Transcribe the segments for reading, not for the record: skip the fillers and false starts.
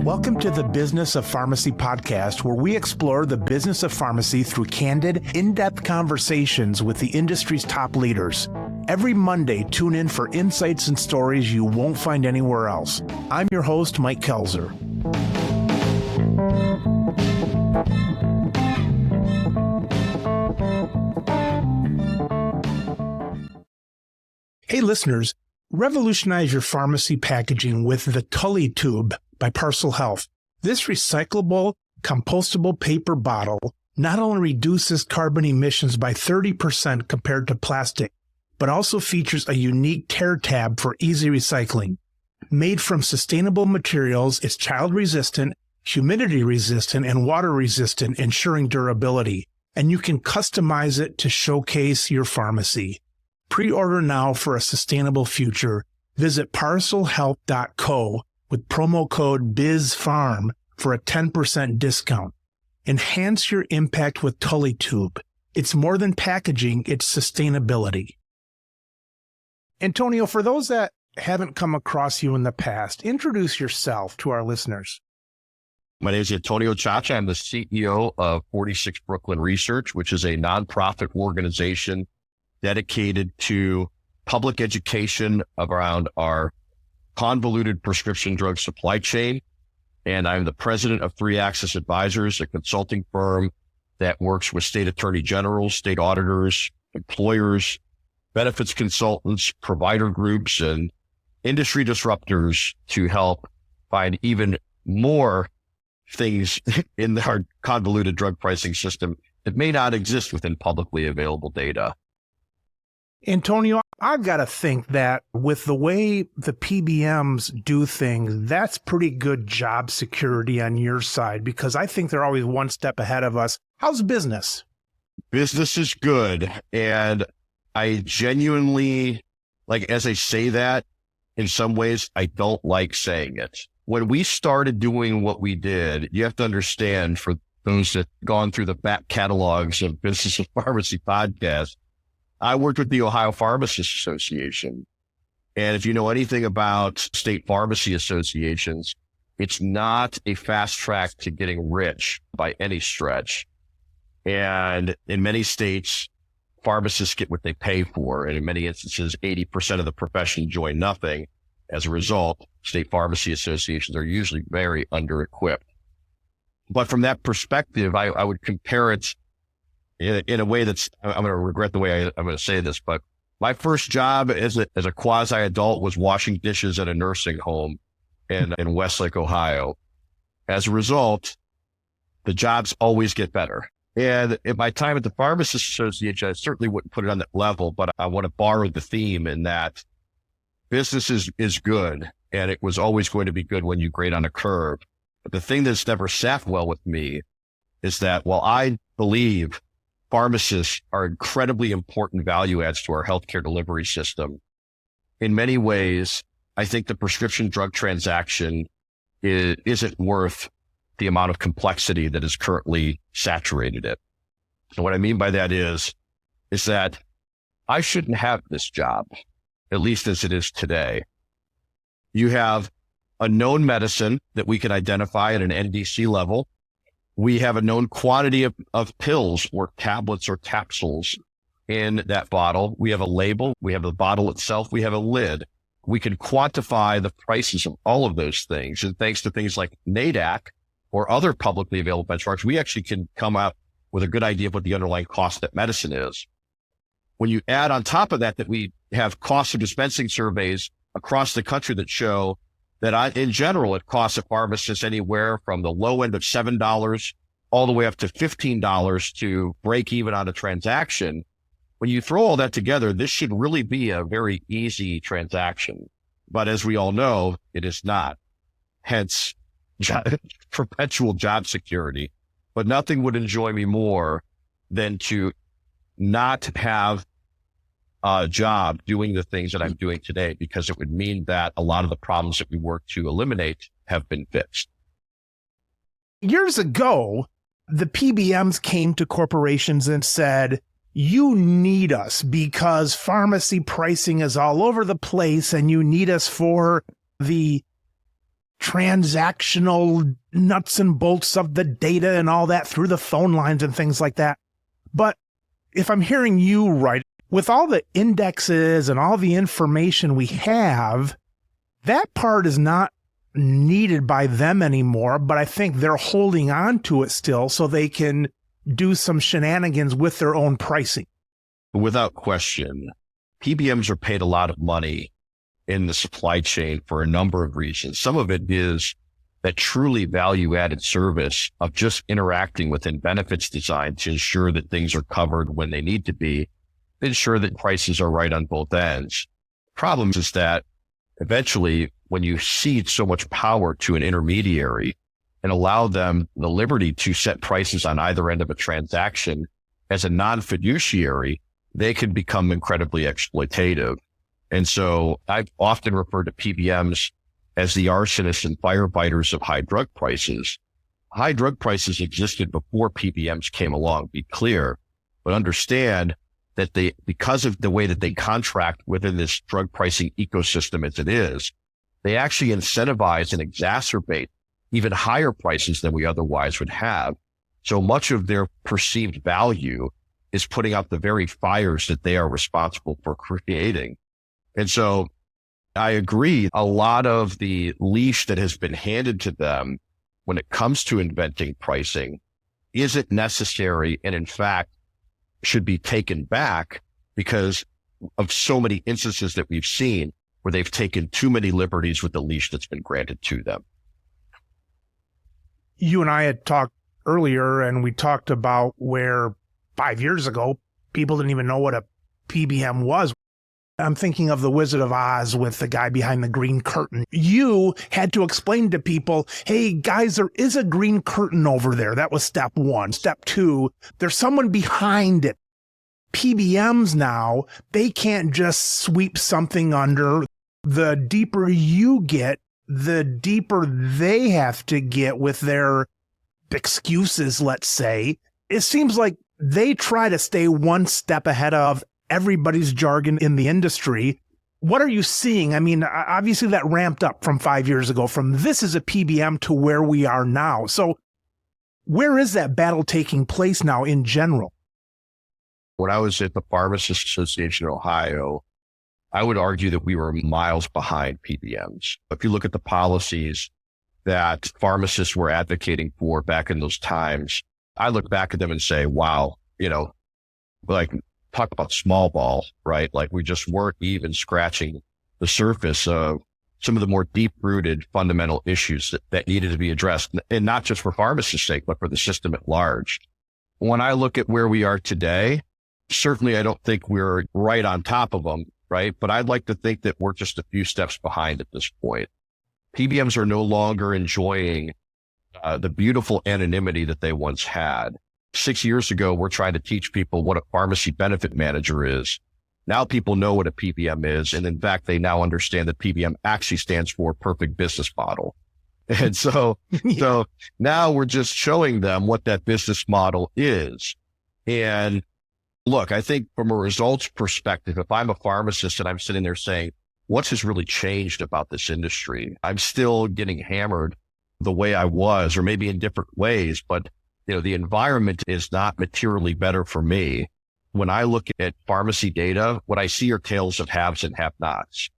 Welcome to the Business of Pharmacy podcast, where we explore the business of pharmacy through candid, in-depth conversations with the industry's top leaders. Every Monday, tune in for insights and stories you won't find anywhere else. I'm your host, Mike Kelzer. Hey listeners, revolutionize your pharmacy packaging with the Tully Tube by Parcel Health. This recyclable, compostable paper bottle not only reduces carbon emissions by 30% compared to plastic, but also features a unique tear tab for easy recycling. Made from sustainable materials, it's child-resistant, humidity-resistant, and water-resistant, ensuring durability. And you can customize it to showcase your pharmacy. Pre-order now for a sustainable future. Visit parcelhealth.co with promo code BIZPHARM for a 10% discount. Enhance your impact with Tully Tube. It's more than packaging, it's sustainability. Antonio, for those that haven't come across you in the past, introduce yourself to our listeners. My name is Antonio Ciaccia. I'm the CEO of 46brooklyn Research, which is a nonprofit organization dedicated to public education around our convoluted prescription drug supply chain. And I'm the president of 3 Axis Advisors, a consulting firm that works with state attorney generals, state auditors, employers, benefits consultants, provider groups, and industry disruptors to help find even more things in our convoluted drug pricing system that may not exist within publicly available data. Antonio, I've got to think that with the way the PBMs do things, that's pretty good job security on your side, because I think they're always one step ahead of us. How's business? Business is good. And I genuinely, as I say that, in some ways, I don't like saying it. When we started doing what we did, you have to understand, for those that have gone through the back catalogs of Business of Pharmacy podcasts, I worked with the Ohio Pharmacists Association. And if you know anything about state pharmacy associations, it's not a fast track to getting rich by any stretch. And in many states, pharmacists get what they pay for. And in many instances, 80% of the profession join nothing. As a result, state pharmacy associations are usually very under-equipped. But from that perspective, I would compare it in a way that's, I'm going to regret the way I'm going to say this, but my first job as a quasi-adult was washing dishes at a nursing home in Westlake, Ohio. As a result, the jobs always get better. And at my time at the Pharmacists Association, I certainly wouldn't put it on that level, but I want to borrow the theme in that business is good, and it was always going to be good when you grade on a curve. But the thing that's never sat well with me is that while I believe pharmacists are incredibly important value adds to our healthcare delivery system, in many ways, I think the prescription drug transaction isn't worth the amount of complexity that has currently saturated it. And what I mean by that is that I shouldn't have this job, at least as it is today. You have a known medicine that we can identify at an NDC level. We have a known quantity of pills or tablets or capsules in that bottle. We have a label. We have the bottle itself. We have a lid. We can quantify the prices of all of those things. And thanks to things like NADAC or other publicly available benchmarks, we actually can come out with a good idea of what the underlying cost of that medicine is. When you add on top of that we have cost of dispensing surveys across the country that show that in general, it costs a pharmacist anywhere from the low end of $7 all the way up to $15 to break even on a transaction. When you throw all that together, this should really be a very easy transaction. But as we all know, it is not. Hence, perpetual job security. But nothing would enjoy me more than to not have a job doing the things that I'm doing today, because it would mean that a lot of the problems that we work to eliminate have been fixed. Years ago, the PBMs came to corporations and said, you need us because pharmacy pricing is all over the place and you need us for the transactional nuts and bolts of the data and all that through the phone lines and things like that. But if I'm hearing you right, with all the indexes and all the information we have, that part is not needed by them anymore, but I think they're holding on to it still so they can do some shenanigans with their own pricing. Without question, PBMs are paid a lot of money in the supply chain for a number of reasons. Some of it is that truly value-added service of just interacting within benefits design to ensure that things are covered when they need to be, ensure that prices are right on both ends. The problem is that eventually, when you cede so much power to an intermediary and allow them the liberty to set prices on either end of a transaction as a non-fiduciary, they can become incredibly exploitative. And so I've often referred to PBMs as the arsonists and firefighters of high drug prices. High drug prices existed before PBMs came along, be clear, but understand that because of the way that they contract within this drug pricing ecosystem as it is, they actually incentivize and exacerbate even higher prices than we otherwise would have. So much of their perceived value is putting out the very fires that they are responsible for creating. And so I agree, a lot of the leash that has been handed to them when it comes to inventing pricing isn't necessary, and in fact should be taken back because of so many instances that we've seen where they've taken too many liberties with the leash that's been granted to them. You and I had talked earlier, and we talked about where 5 years ago, people didn't even know what a PBM was. I'm thinking of The Wizard of Oz with the guy behind the green curtain. You had to explain to people, hey, guys, there is a green curtain over there. That was step one. Step two, there's someone behind it. PBMs now, they can't just sweep something under. The deeper you get, the deeper they have to get with their excuses, let's say. It seems like they try to stay one step ahead of everybody's jargon in the industry. What are you seeing? I mean, obviously that ramped up from 5 years ago, from this is a PBM to where we are now. So where is that battle taking place now in general? When I was at the Pharmacists Association in Ohio, I would argue that we were miles behind PBMs. If you look at the policies that pharmacists were advocating for back in those times, I look back at them and say, wow, like, talk about small ball, right? Like we just weren't even scratching the surface of some of the more deep-rooted fundamental issues that needed to be addressed, and not just for pharmacists' sake, but for the system at large. When I look at where we are today, certainly I don't think we're right on top of them, right? But I'd like to think that we're just a few steps behind at this point. PBMs are no longer enjoying the beautiful anonymity that they once had. 6 years ago, we're trying to teach people what a pharmacy benefit manager is. Now people know what a PBM is. And in fact, they now understand that PBM actually stands for perfect business model. And so now we're just showing them what that business model is. And look, I think from a results perspective, if I'm a pharmacist and I'm sitting there saying, what has really changed about this industry? I'm still getting hammered the way I was, or maybe in different ways, but the environment is not materially better for me. When I look at pharmacy data, what I see are tales of haves and have-nots.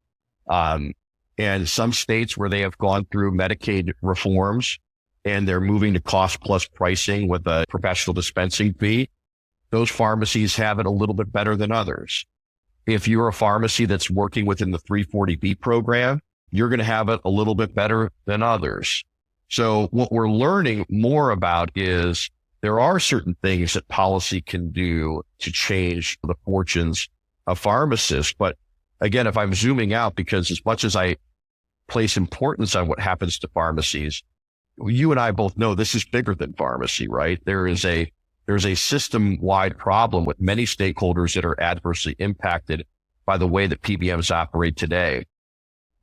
And some states where they have gone through Medicaid reforms and they're moving to cost plus pricing with a professional dispensing fee, those pharmacies have it a little bit better than others. If you're a pharmacy that's working within the 340B program, you're going to have it a little bit better than others. So what we're learning more about is there are certain things that policy can do to change the fortunes of pharmacists. But again, if I'm zooming out, because as much as I place importance on what happens to pharmacies, you and I both know this is bigger than pharmacy, right? There's a system-wide problem with many stakeholders that are adversely impacted by the way that PBMs operate today.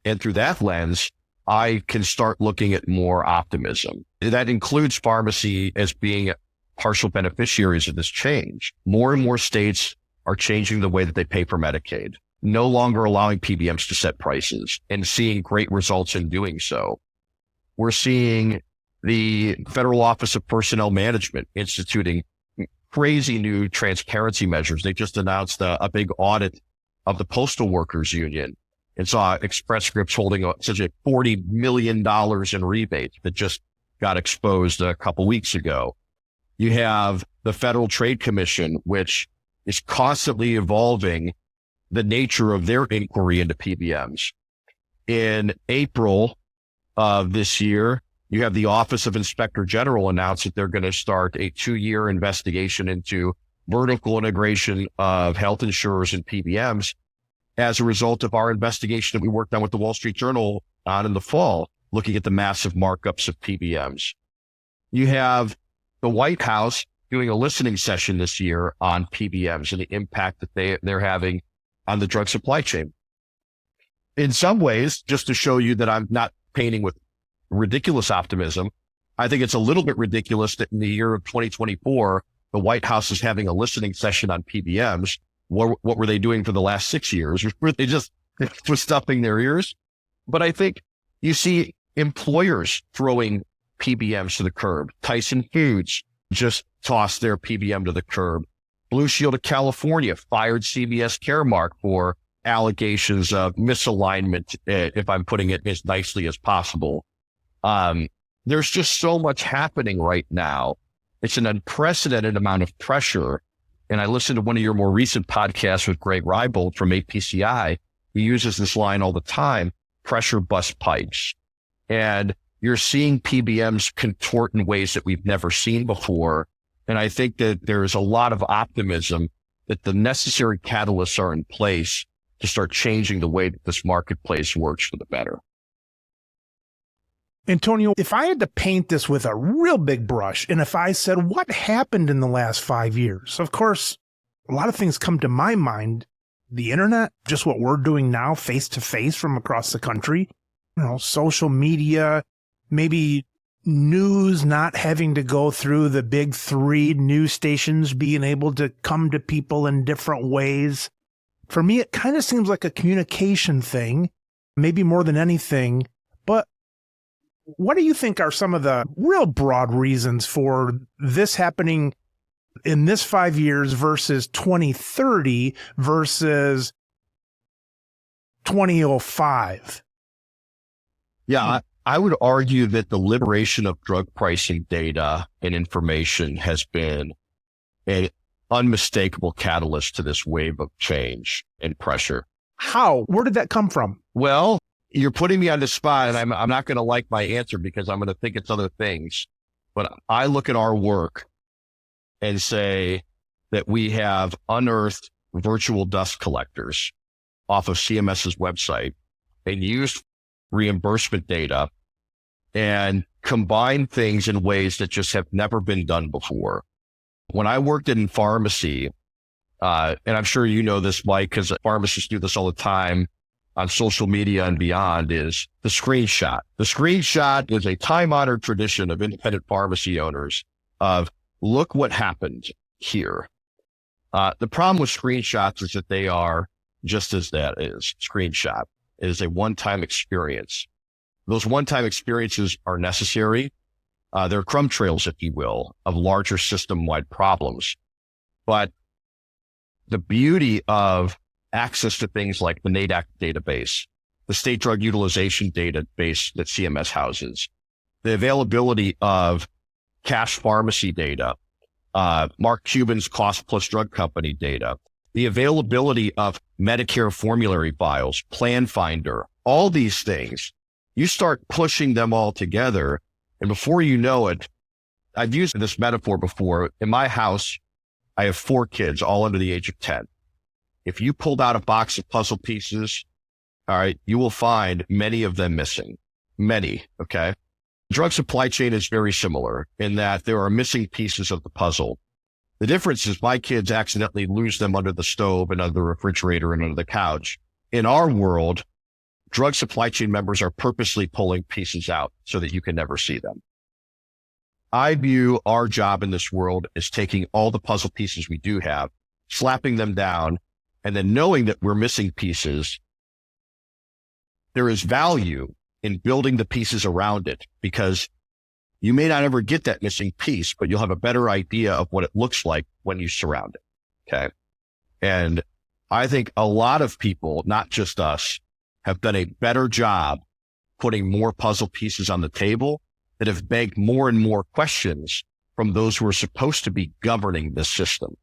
And through that lens, I can start looking at more optimism. That includes pharmacy as being partial beneficiaries of this change. More and more states are changing the way that they pay for Medicaid, no longer allowing PBMs to set prices and seeing great results in doing so. We're seeing the Federal Office of Personnel Management instituting crazy new transparency measures. They just announced a big audit of the Postal Workers Union and saw Express Scripts holding such a $40 million in rebates that just got exposed a couple weeks ago. You have the Federal Trade Commission, which is constantly evolving the nature of their inquiry into PBMs. In April of this year, you have the Office of Inspector General announce that they're going to start a 2-year investigation into vertical integration of health insurers and PBMs as a result of our investigation that we worked on with the Wall Street Journal on in the fall, looking at the massive markups of PBMs. You have the White House doing a listening session this year on PBMs and the impact that they're having on the drug supply chain. In some ways, just to show you that I'm not painting with ridiculous optimism, I think it's a little bit ridiculous that in the year of 2024, the White House is having a listening session on PBMs. What were they doing for the last 6 years? Were they just stuffing their ears? But I think you see employers throwing PBMs to the curb. Tyson Foods just tossed their PBM to the curb. Blue Shield of California fired CVS Caremark for allegations of misalignment, if I'm putting it as nicely as possible. There's just so much happening right now. It's an unprecedented amount of pressure. And I listened to one of your more recent podcasts with Greg Reibold from APCI. He uses this line all the time, pressure bust pipes. And you're seeing PBMs contort in ways that we've never seen before. And I think that there is a lot of optimism that the necessary catalysts are in place to start changing the way that this marketplace works for the better. Antonio, if I had to paint this with a real big brush, and if I said, what happened in the last 5 years? Of course, a lot of things come to my mind. The internet, just what we're doing now, face to face from across the country, social media, maybe news not having to go through the big 3 news stations, being able to come to people in different ways. For me, it kind of seems like a communication thing, maybe more than anything. But what do you think are some of the real broad reasons for this happening in this 5 years versus 2030 versus 2005? Yeah, I would argue that the liberation of drug pricing data and information has been an unmistakable catalyst to this wave of change and pressure. How? Where did that come from? Well, you're putting me on the spot, and I'm not going to like my answer because I'm going to think it's other things. But I look at our work and say that we have unearthed virtual dust collectors off of CMS's website and used reimbursement data and combined things in ways that just have never been done before. When I worked in pharmacy, and I'm sure you know this, Mike, because pharmacists do this all the time on social media and beyond, is the screenshot. The screenshot is a time-honored tradition of independent pharmacy owners of, look what happened here. The problem with screenshots is that they are just as that is. Screenshot. It is a one-time experience. Those one-time experiences are necessary. They're crumb trails, if you will, of larger system-wide problems. But the beauty of access to things like the NADAC database, the state drug utilization database that CMS houses, the availability of cash pharmacy data, Mark Cuban's cost plus drug company data, the availability of Medicare formulary files, Plan Finder, all these things, you start pushing them all together. And before you know it, I've used this metaphor before. In my house, I have 4 kids, all under the age of 10. If you pulled out a box of puzzle pieces, all right, you will find many of them missing. Many, okay? Drug supply chain is very similar in that there are missing pieces of the puzzle. The difference is my kids accidentally lose them under the stove and under the refrigerator and under the couch. In our world, drug supply chain members are purposely pulling pieces out so that you can never see them. I view our job in this world as taking all the puzzle pieces we do have, slapping them down, and then knowing that we're missing pieces. There is value in building the pieces around it, because you may not ever get that missing piece, but you'll have a better idea of what it looks like when you surround it. Okay. And I think a lot of people, not just us, have done a better job putting more puzzle pieces on the table that have begged more and more questions from those who are supposed to be governing this system.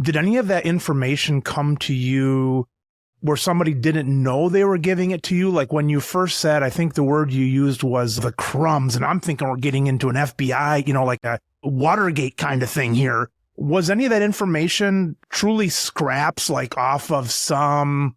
Did any of that information come to you where somebody didn't know they were giving it to you? Like when you first said, I think the word you used was the crumbs, and I'm thinking we're getting into an FBI, like a Watergate kind of thing here. Was any of that information truly scraps, like off of some,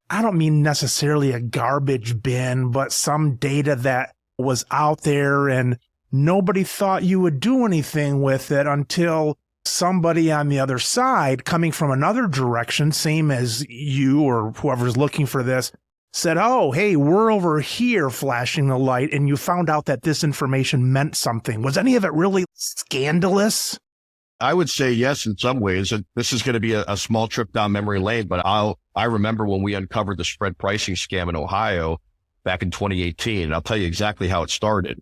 I don't mean necessarily a garbage bin, but some data that was out there and nobody thought you would do anything with it until somebody on the other side coming from another direction, same as you or whoever's looking for this, said, oh, hey, we're over here flashing the light, and you found out that this information meant something. Was any of it really scandalous? I would say yes, in some ways. And this is going to be a small trip down memory lane, but I remember when we uncovered the spread pricing scam in Ohio back in 2018. And I'll tell you exactly how it started.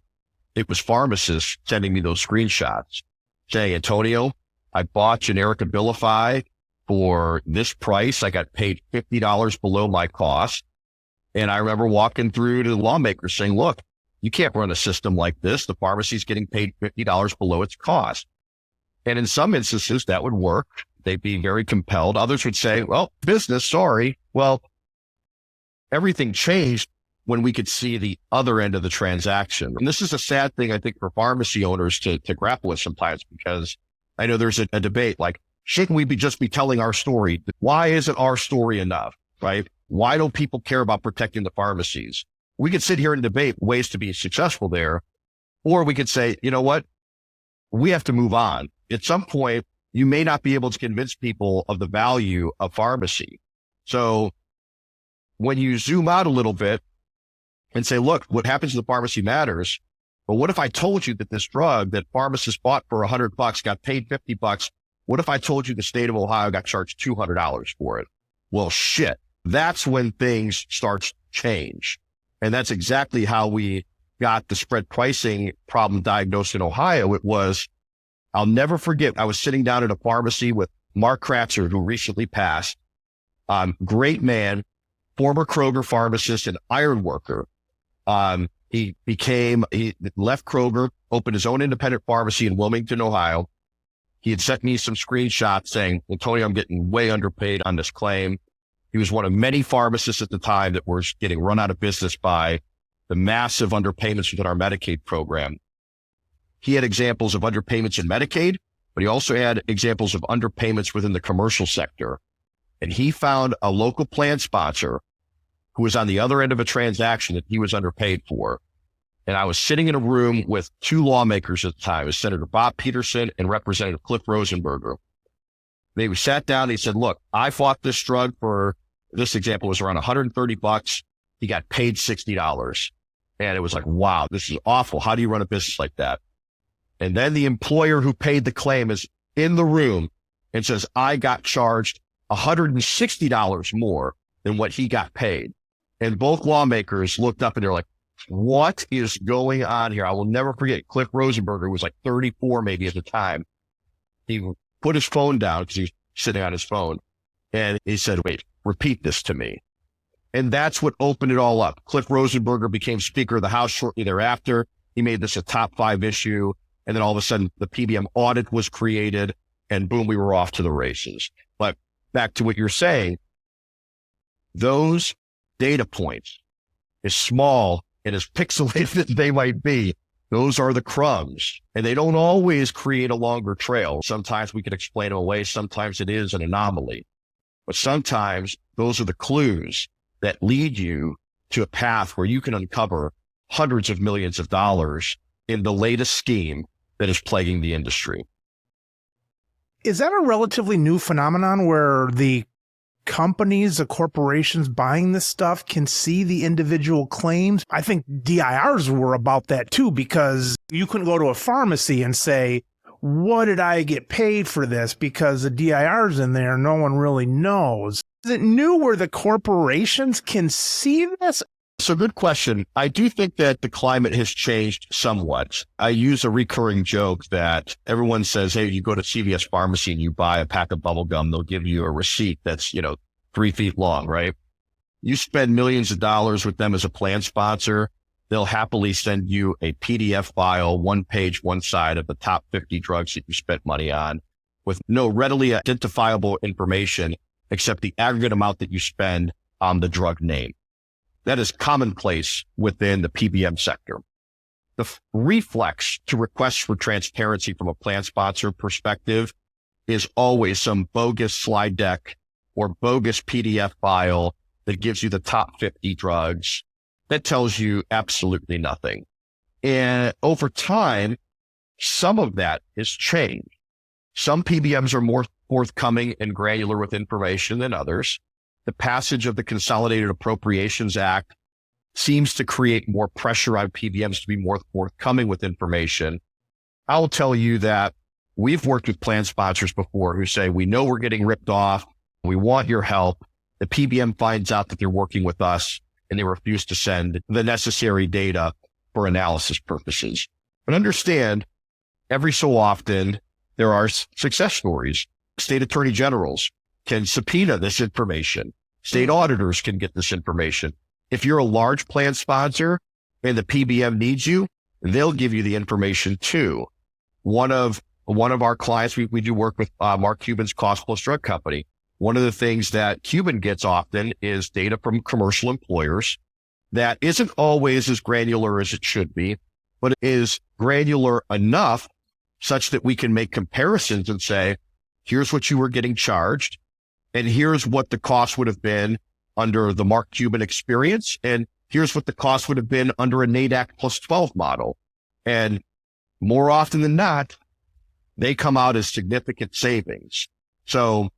It was pharmacists sending me those screenshots saying, Antonio, I bought generic Abilify for this price. I got paid $50 below my cost. And I remember walking through to the lawmakers saying, look, you can't run a system like this. The pharmacy's getting paid $50 below its cost. And in some instances that would work. They'd be very compelled. Others would say, well, business, sorry. Well, everything changed when we could see the other end of the transaction. And this is a sad thing, I think, for pharmacy owners to grapple with sometimes, because I know there's a debate like, shouldn't we just be telling our story? Why isn't our story enough, right? Why don't people care about protecting the pharmacies? We could sit here and debate ways to be successful there, or we could say, you know what? We have to move on. At some point, you may not be able to convince people of the value of pharmacy. So when you zoom out a little bit and say, look, what happens to the pharmacy matters. But what if I told you that this drug that pharmacists bought for $100 got paid $50? What if I told you the state of Ohio got charged $200 for it? Well, shit, that's when things start to change. And that's exactly how we got the spread pricing problem diagnosed in Ohio. It was, I'll never forget, I was sitting down at a pharmacy with Mark Kratzer, who recently passed. Great man, former Kroger pharmacist and iron worker. He left Kroger, opened his own independent pharmacy in Wilmington, Ohio. He had sent me some screenshots saying, Antonio, I'm getting way underpaid on this claim. He was one of many pharmacists at the time that were getting run out of business by the massive underpayments within our Medicaid program. He had examples of underpayments in Medicaid, but he also had examples of underpayments within the commercial sector. And he found a local plan sponsor who was on the other end of a transaction that he was underpaid for. And I was sitting in a room with two lawmakers at the time. It was Senator Bob Peterson and Representative Cliff Rosenberger. They sat down and he said, look, I fought this drug for, this example was around $130. He got paid $60. And it was like, wow, this is awful. How do you run a business like that? And then the employer who paid the claim is in the room and says, I got charged $160 more than what he got paid. And both lawmakers looked up and they're like, what is going on here? I will never forget Cliff Rosenberger, who was like 34 maybe at the time. He put his phone down because he was sitting on his phone. And he said, wait, repeat this to me. And that's what opened it all up. Cliff Rosenberger became Speaker of the House shortly thereafter. He made this a top 5 issue. And then all of a sudden the PBM audit was created and boom, we were off to the races. But back to what you're saying, those data points, as small and as pixelated as they might be, those are the crumbs, and they don't always create a longer trail. Sometimes we can explain them away. Sometimes it is an anomaly, but sometimes those are the clues that lead you to a path where you can uncover hundreds of millions of dollars in the latest scheme that is plaguing the industry. Is that a relatively new phenomenon where the companies, the corporations buying this stuff can see the individual claims? I think DIRs were about that too, because you couldn't go to a pharmacy and say, what did I get paid for this? Because the DIR's in there, no one really knows. Is it new where the corporations can see this? So good question. I do think that the climate has changed somewhat. I use a recurring joke that everyone says, hey, you go to CVS pharmacy and you buy a pack of bubble gum, they'll give you a receipt that's, 3 feet long, right? You spend millions of dollars with them as a plan sponsor. They'll happily send you a PDF file, 1 page, 1 side of the top 50 drugs that you spent money on with no readily identifiable information except the aggregate amount that you spend on the drug name. That is commonplace within the PBM sector. The reflex to requests for transparency from a plan sponsor perspective is always some bogus slide deck or bogus PDF file that gives you the top 50 drugs that tells you absolutely nothing. And over time, some of that has changed. Some PBMs are more forthcoming and granular with information than others. The passage of the Consolidated Appropriations Act seems to create more pressure on PBMs to be more forthcoming with information. I will tell you that we've worked with plan sponsors before who say, we know we're getting ripped off. We want your help. The PBM finds out that they're working with us and they refuse to send the necessary data for analysis purposes. But understand, every so often, there are success stories. State attorney generals can subpoena this information. State auditors can get this information. If you're a large plan sponsor and the PBM needs you, they'll give you the information too. One of our clients, we do work with Mark Cuban's Cost Plus Drug Company. One of the things that Cuban gets often is data from commercial employers that isn't always as granular as it should be, but is granular enough such that we can make comparisons and say, here's what you were getting charged, and here's what the cost would have been under the Mark Cuban experience, and here's what the cost would have been under a NADAC plus 12 model. And more often than not, they come out as significant savings. So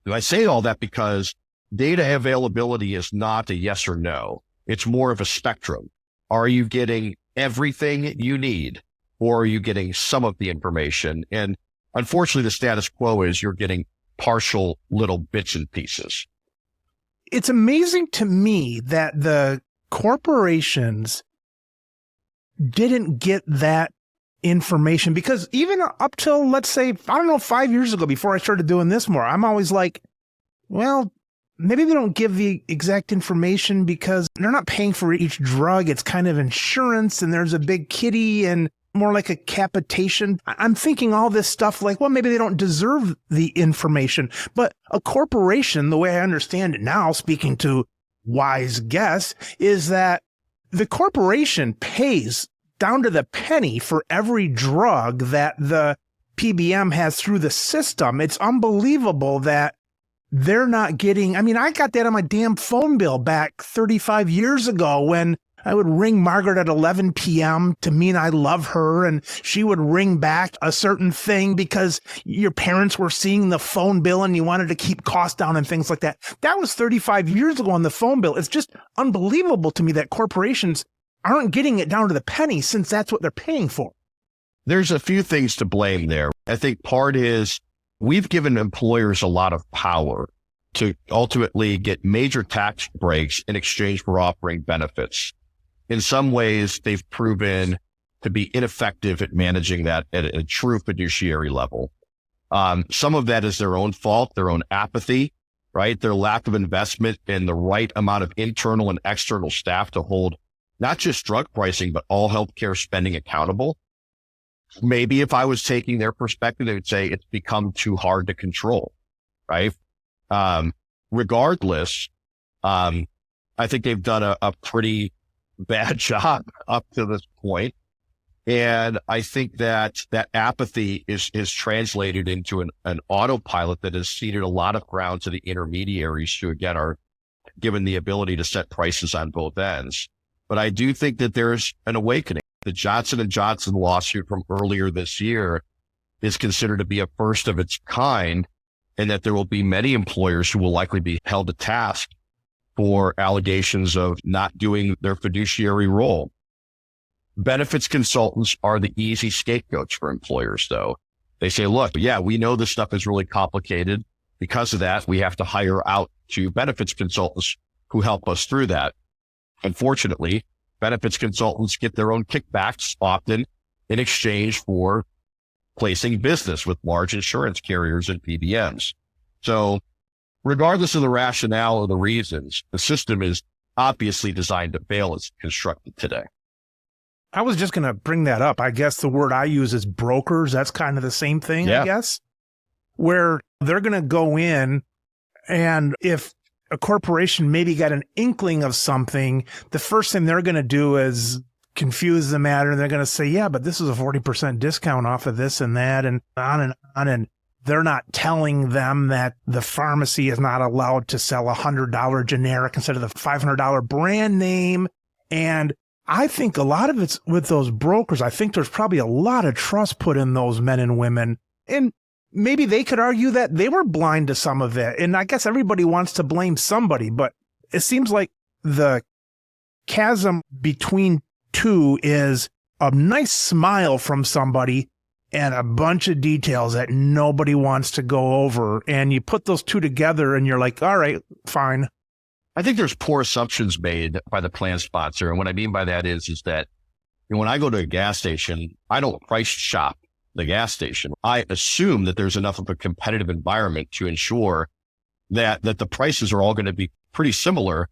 I say all that because data availability is not a yes or no. It's more of a spectrum. Are you getting everything you need, or are you getting some of the information? And unfortunately, the status quo is you're getting partial little bits and pieces. It's amazing to me that the corporations didn't get that information, because even up till, let's say, 5 years ago, before I started doing this more, I'm always like, well, maybe they don't give the exact information because they're not paying for each drug. It's kind of insurance, and there's a big kitty and more like a capitation. I'm thinking all this stuff like, well, maybe they don't deserve the information. But a corporation, the way I understand it now, speaking to wise guess, is that the corporation pays down to the penny for every drug that the PBM has through the system. It's unbelievable that they're not getting, I got that on my damn phone bill back 35 years ago when I would ring Margaret at 11 p.m. to mean I love her, and she would ring back a certain thing because your parents were seeing the phone bill and you wanted to keep costs down and things like that. That was 35 years ago on the phone bill. It's just unbelievable to me that corporations aren't getting it down to the penny, since that's what they're paying for. There's a few things to blame there. I think part is we've given employers a lot of power to ultimately get major tax breaks in exchange for offering benefits. In some ways, they've proven to be ineffective at managing that at a true fiduciary level. Some of that is their own fault, their own apathy, right? Their lack of investment in the right amount of internal and external staff to hold not just drug pricing, but all healthcare spending accountable. Maybe if I was taking their perspective, they would say it's become too hard to control, right? Regardless, I think they've done a pretty bad job up to this point. And I think that apathy is translated into an autopilot that has ceded a lot of ground to the intermediaries who, again, are given the ability to set prices on both ends. But I do think that there's an awakening. The Johnson & Johnson lawsuit from earlier this year is considered to be a first of its kind, and that there will be many employers who will likely be held to task for allegations of not doing their fiduciary role. Benefits consultants are the easy scapegoats for employers, though. They say, look, yeah, we know this stuff is really complicated. Because of that, we have to hire out to benefits consultants who help us through that. unfortunately, benefits consultants get their own kickbacks often in exchange for placing business with large insurance carriers and PBMs. So regardless of the rationale or the reasons, the system is obviously designed to fail as constructed today. I was just going to bring that up. I guess the word I use is brokers. That's kind of the same thing, Yeah. I guess, where they're going to go in, and if a corporation maybe got an inkling of something, the first thing they're going to do is confuse the matter. They're going to say, yeah, but this is a 40% discount off of this and that, and on and on. And they're not telling them that the pharmacy is not allowed to sell $100 generic instead of the $500 brand name. And I think a lot of it's with those brokers. I think there's probably a lot of trust put in those men and women. And maybe they could argue that they were blind to some of it. And I guess everybody wants to blame somebody, but it seems like the chasm between two is a nice smile from somebody and a bunch of details that nobody wants to go over. And you put those two together and you're like, all right, fine. I think there's poor assumptions made by the plan sponsor. And what I mean by that is that when I go to a gas station, I don't price shop the gas station. I assume that there's enough of a competitive environment to ensure that the prices are all going to be pretty similar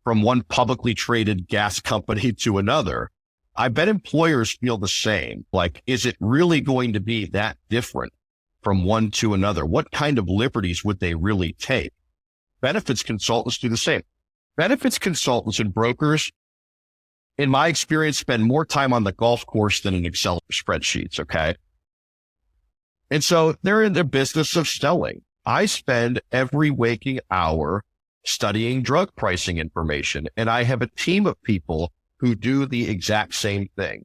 from one publicly traded gas company to another. I bet employers feel the same. Like, is it really going to be that different from one to another? What kind of liberties would they really take? Benefits consultants do the same. Benefits consultants and brokers, in my experience, spend more time on the golf course than in Excel spreadsheets, okay? And so they're in the business of selling. I spend every waking hour studying drug pricing information, and I have a team of people who do the exact same thing.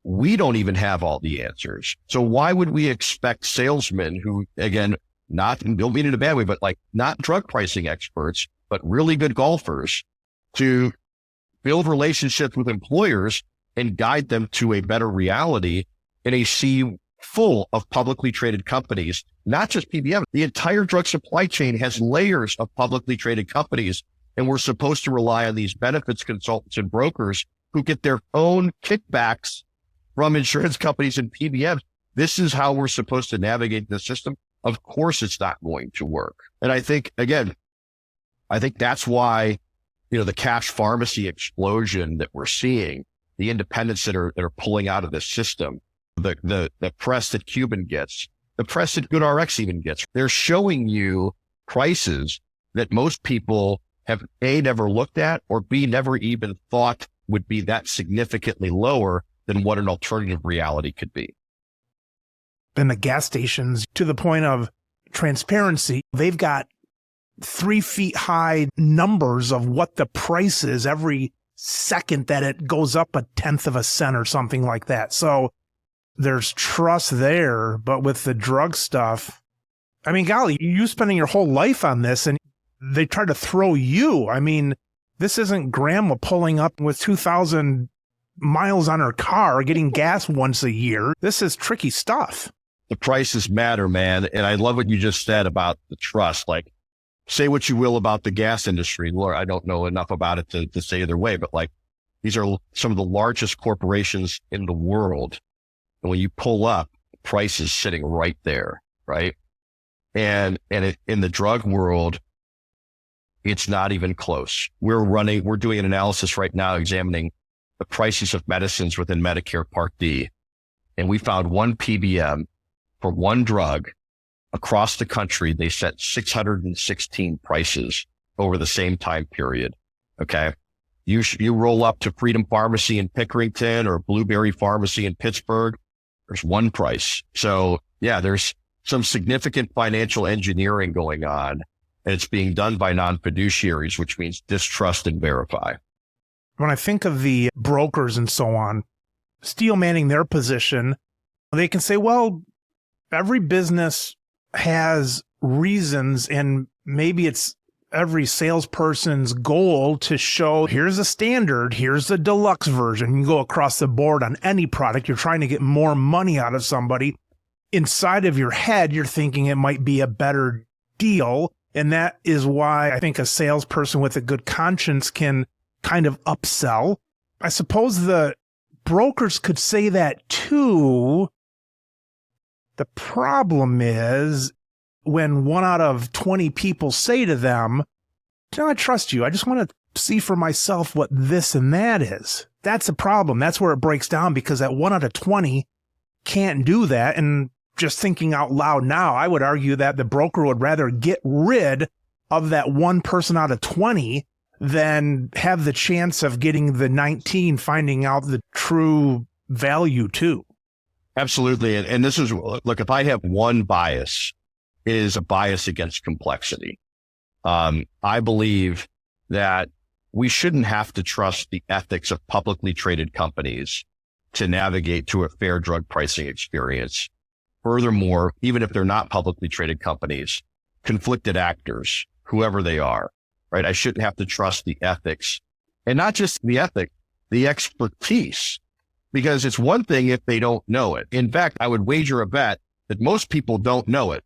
We don't even have all the answers. So why would we expect salesmen who, again, don't mean in a bad way, but like not drug pricing experts, but really good golfers, to build relationships with employers and guide them to a better reality in a sea full of publicly traded companies, not just PBM. The entire drug supply chain has layers of publicly traded companies, and we're supposed to rely on these benefits consultants and brokers who get their own kickbacks from insurance companies and PBMs. This is how we're supposed to navigate the system. Of course, it's not going to work. And I think that's why, the cash pharmacy explosion that we're seeing, the independents that are pulling out of the system, the press that Cuban gets, the press that GoodRx even gets, they're showing you prices that most people have A, never looked at, or B, never even thought would be that significantly lower than what an alternative reality could be. And the gas stations, to the point of transparency, they've got 3 feet high numbers of what the price is every second that it goes up 1/10 of a cent or something like that. So there's trust there. But with the drug stuff, I mean, golly, you spending your whole life on this and they try to throw you. I mean, this isn't grandma pulling up with 2,000 miles on her car, getting gas once a year. This is tricky stuff. The prices matter, man. And I love what you just said about the trust. Like, say what you will about the gas industry. Lord, I don't know enough about it to say either way, but like, these are some of the largest corporations in the world. And when you pull up, the price is sitting right there, right? And in the drug world, it's not even close. We're doing an analysis right now examining the prices of medicines within Medicare Part D. And we found one PBM for one drug across the country. They set 616 prices over the same time period. Okay. You roll up to Freedom Pharmacy in Pickerington or Blueberry Pharmacy in Pittsburgh. There's one price. So yeah, there's some significant financial engineering going on, and it's being done by non-fiduciaries, which means distrust and verify. When I think of the brokers and so on, steel manning their position, they can say, well, every business has reasons, and maybe it's every salesperson's goal to show, here's a standard, here's the deluxe version. You go across the board on any product, you're trying to get more money out of somebody. Inside of your head, you're thinking it might be a better deal. And that is why I think a salesperson with a good conscience can kind of upsell. I suppose the brokers could say that too. The problem is when 1 out of 20 people say to them, I trust you. I just want to see for myself what this and that is. That's the problem. That's where it breaks down, because that 1 out of 20 can't do that. And just thinking out loud now, I would argue that the broker would rather get rid of that one person out of 20 than have the chance of getting the 19 finding out the true value too. Absolutely. And this is, look, if I have one bias, it is a bias against complexity. I believe that we shouldn't have to trust the ethics of publicly traded companies to navigate to a fair drug pricing experience. Furthermore, even if they're not publicly traded companies, conflicted actors, whoever they are, right? I shouldn't have to trust the ethics, and not just the ethic, the expertise. Because it's one thing if they don't know it. In fact, I would wager a bet that most people don't know it.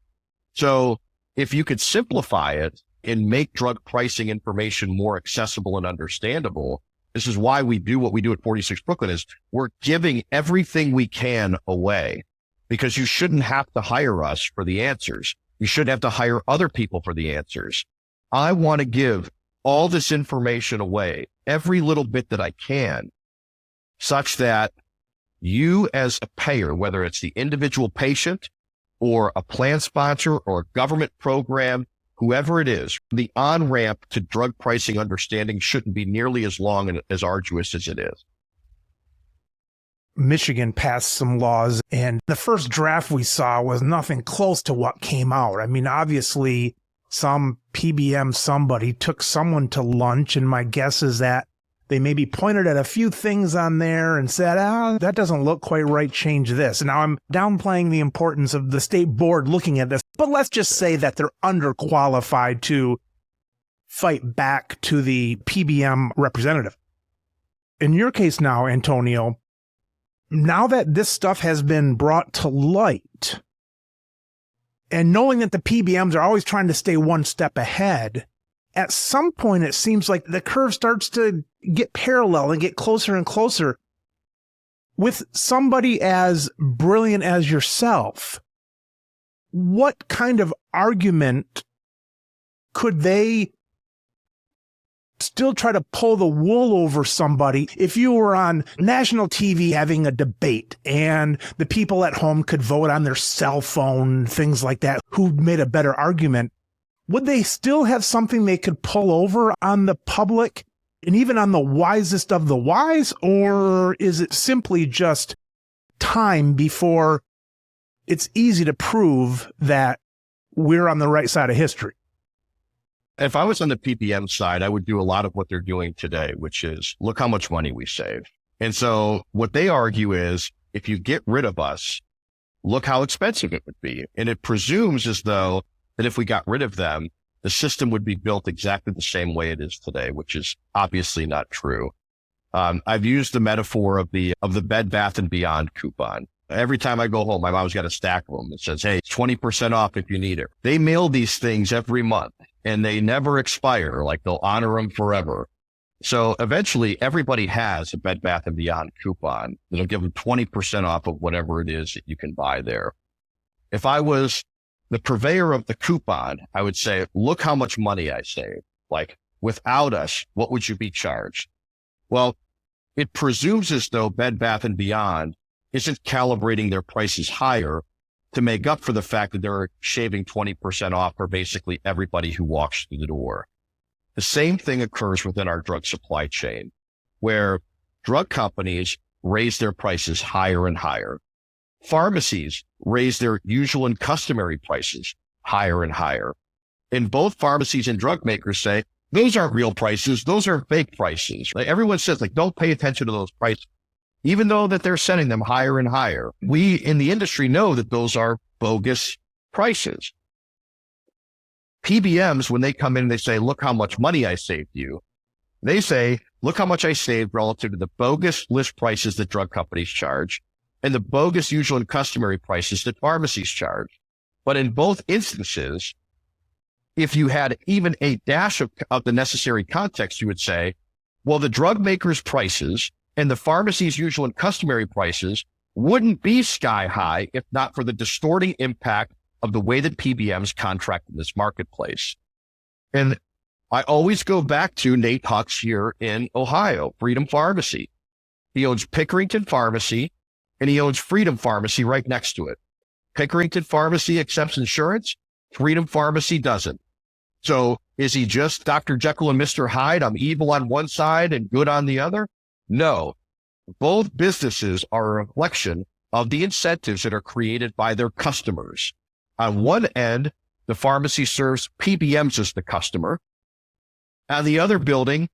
So if you could simplify it and make drug pricing information more accessible and understandable, this is why we do what we do at 46 Brooklyn, is we're giving everything we can away, because you shouldn't have to hire us for the answers. You shouldn't have to hire other people for the answers. I want to give all this information away, every little bit that I can, such that you as a payer, whether it's the individual patient or a plan sponsor or a government program, whoever it is, the on-ramp to drug pricing understanding shouldn't be nearly as long and as arduous as it is. Michigan passed some laws, and the first draft we saw was nothing close to what came out. I mean, obviously, some PBM somebody took someone to lunch, and my guess is that they maybe pointed at a few things on there and said, that doesn't look quite right, change this. And now I'm downplaying the importance of the state board looking at this, but let's just say that they're underqualified to fight back to the PBM representative. In your case now, Antonio, now that this stuff has been brought to light, and knowing that the PBMs are always trying to stay one step ahead, at some point it seems like the curve starts to get parallel and get closer and closer. With somebody as brilliant as yourself, what kind of argument could they still try to pull the wool over somebody if you were on national TV having a debate and the people at home could vote on their cell phone, things like that, who made a better argument? Would they still have something they could pull over on the public and even on the wisest of the wise? Or is it simply just time before it's easy to prove that we're on the right side of history? If I was on the PBM side, I would do a lot of what they're doing today, which is look how much money we save. And so what they argue is if you get rid of us, look how expensive it would be. And it presumes as though that if we got rid of them, the system would be built exactly the same way it is today, which is obviously not true. I've used the metaphor of the Bed Bath & Beyond coupon. Every time I go home, my mom's got a stack of them that says, hey, 20% off if you need it. They mail these things every month and they never expire. Like they'll honor them forever. So eventually everybody has a Bed Bath & Beyond coupon that'll give them 20% off of whatever it is that you can buy there. If I was the purveyor of the coupon, I would say, look how much money I saved. Like without us, what would you be charged? Well, it presumes as though Bed Bath & Beyond isn't calibrating their prices higher to make up for the fact that they're shaving 20% off for basically everybody who walks through the door. The same thing occurs within our drug supply chain, where drug companies raise their prices higher and higher. Pharmacies raise their usual and customary prices higher and higher. And both pharmacies and drug makers say, those aren't real prices. Those are fake prices. Like everyone says, like, don't pay attention to those prices, even though that they're setting them higher and higher. We in the industry know that those are bogus prices. PBMs, when they come in and they say, look how much money I saved you, they say, look how much I saved relative to the bogus list prices that drug companies charge and the bogus usual and customary prices that pharmacies charge. But in both instances, if you had even a dash of the necessary context, you would say, Well, the drug maker's prices and the pharmacy's usual and customary prices wouldn't be sky high if not for the distorting impact of the way that PBMs contract in this marketplace. And I always go back to Nate Huck's here in Ohio, Freedom Pharmacy. He owns Pickerington Pharmacy and he owns Freedom Pharmacy right next to it. Pickerington Pharmacy accepts insurance. Freedom Pharmacy doesn't. So is he just Dr. Jekyll and Mr. Hyde? I'm evil on one side and good on the other? No. Both businesses are a reflection of the incentives that are created by their customers. On one end, the pharmacy serves PBMs as the customer. On the other building,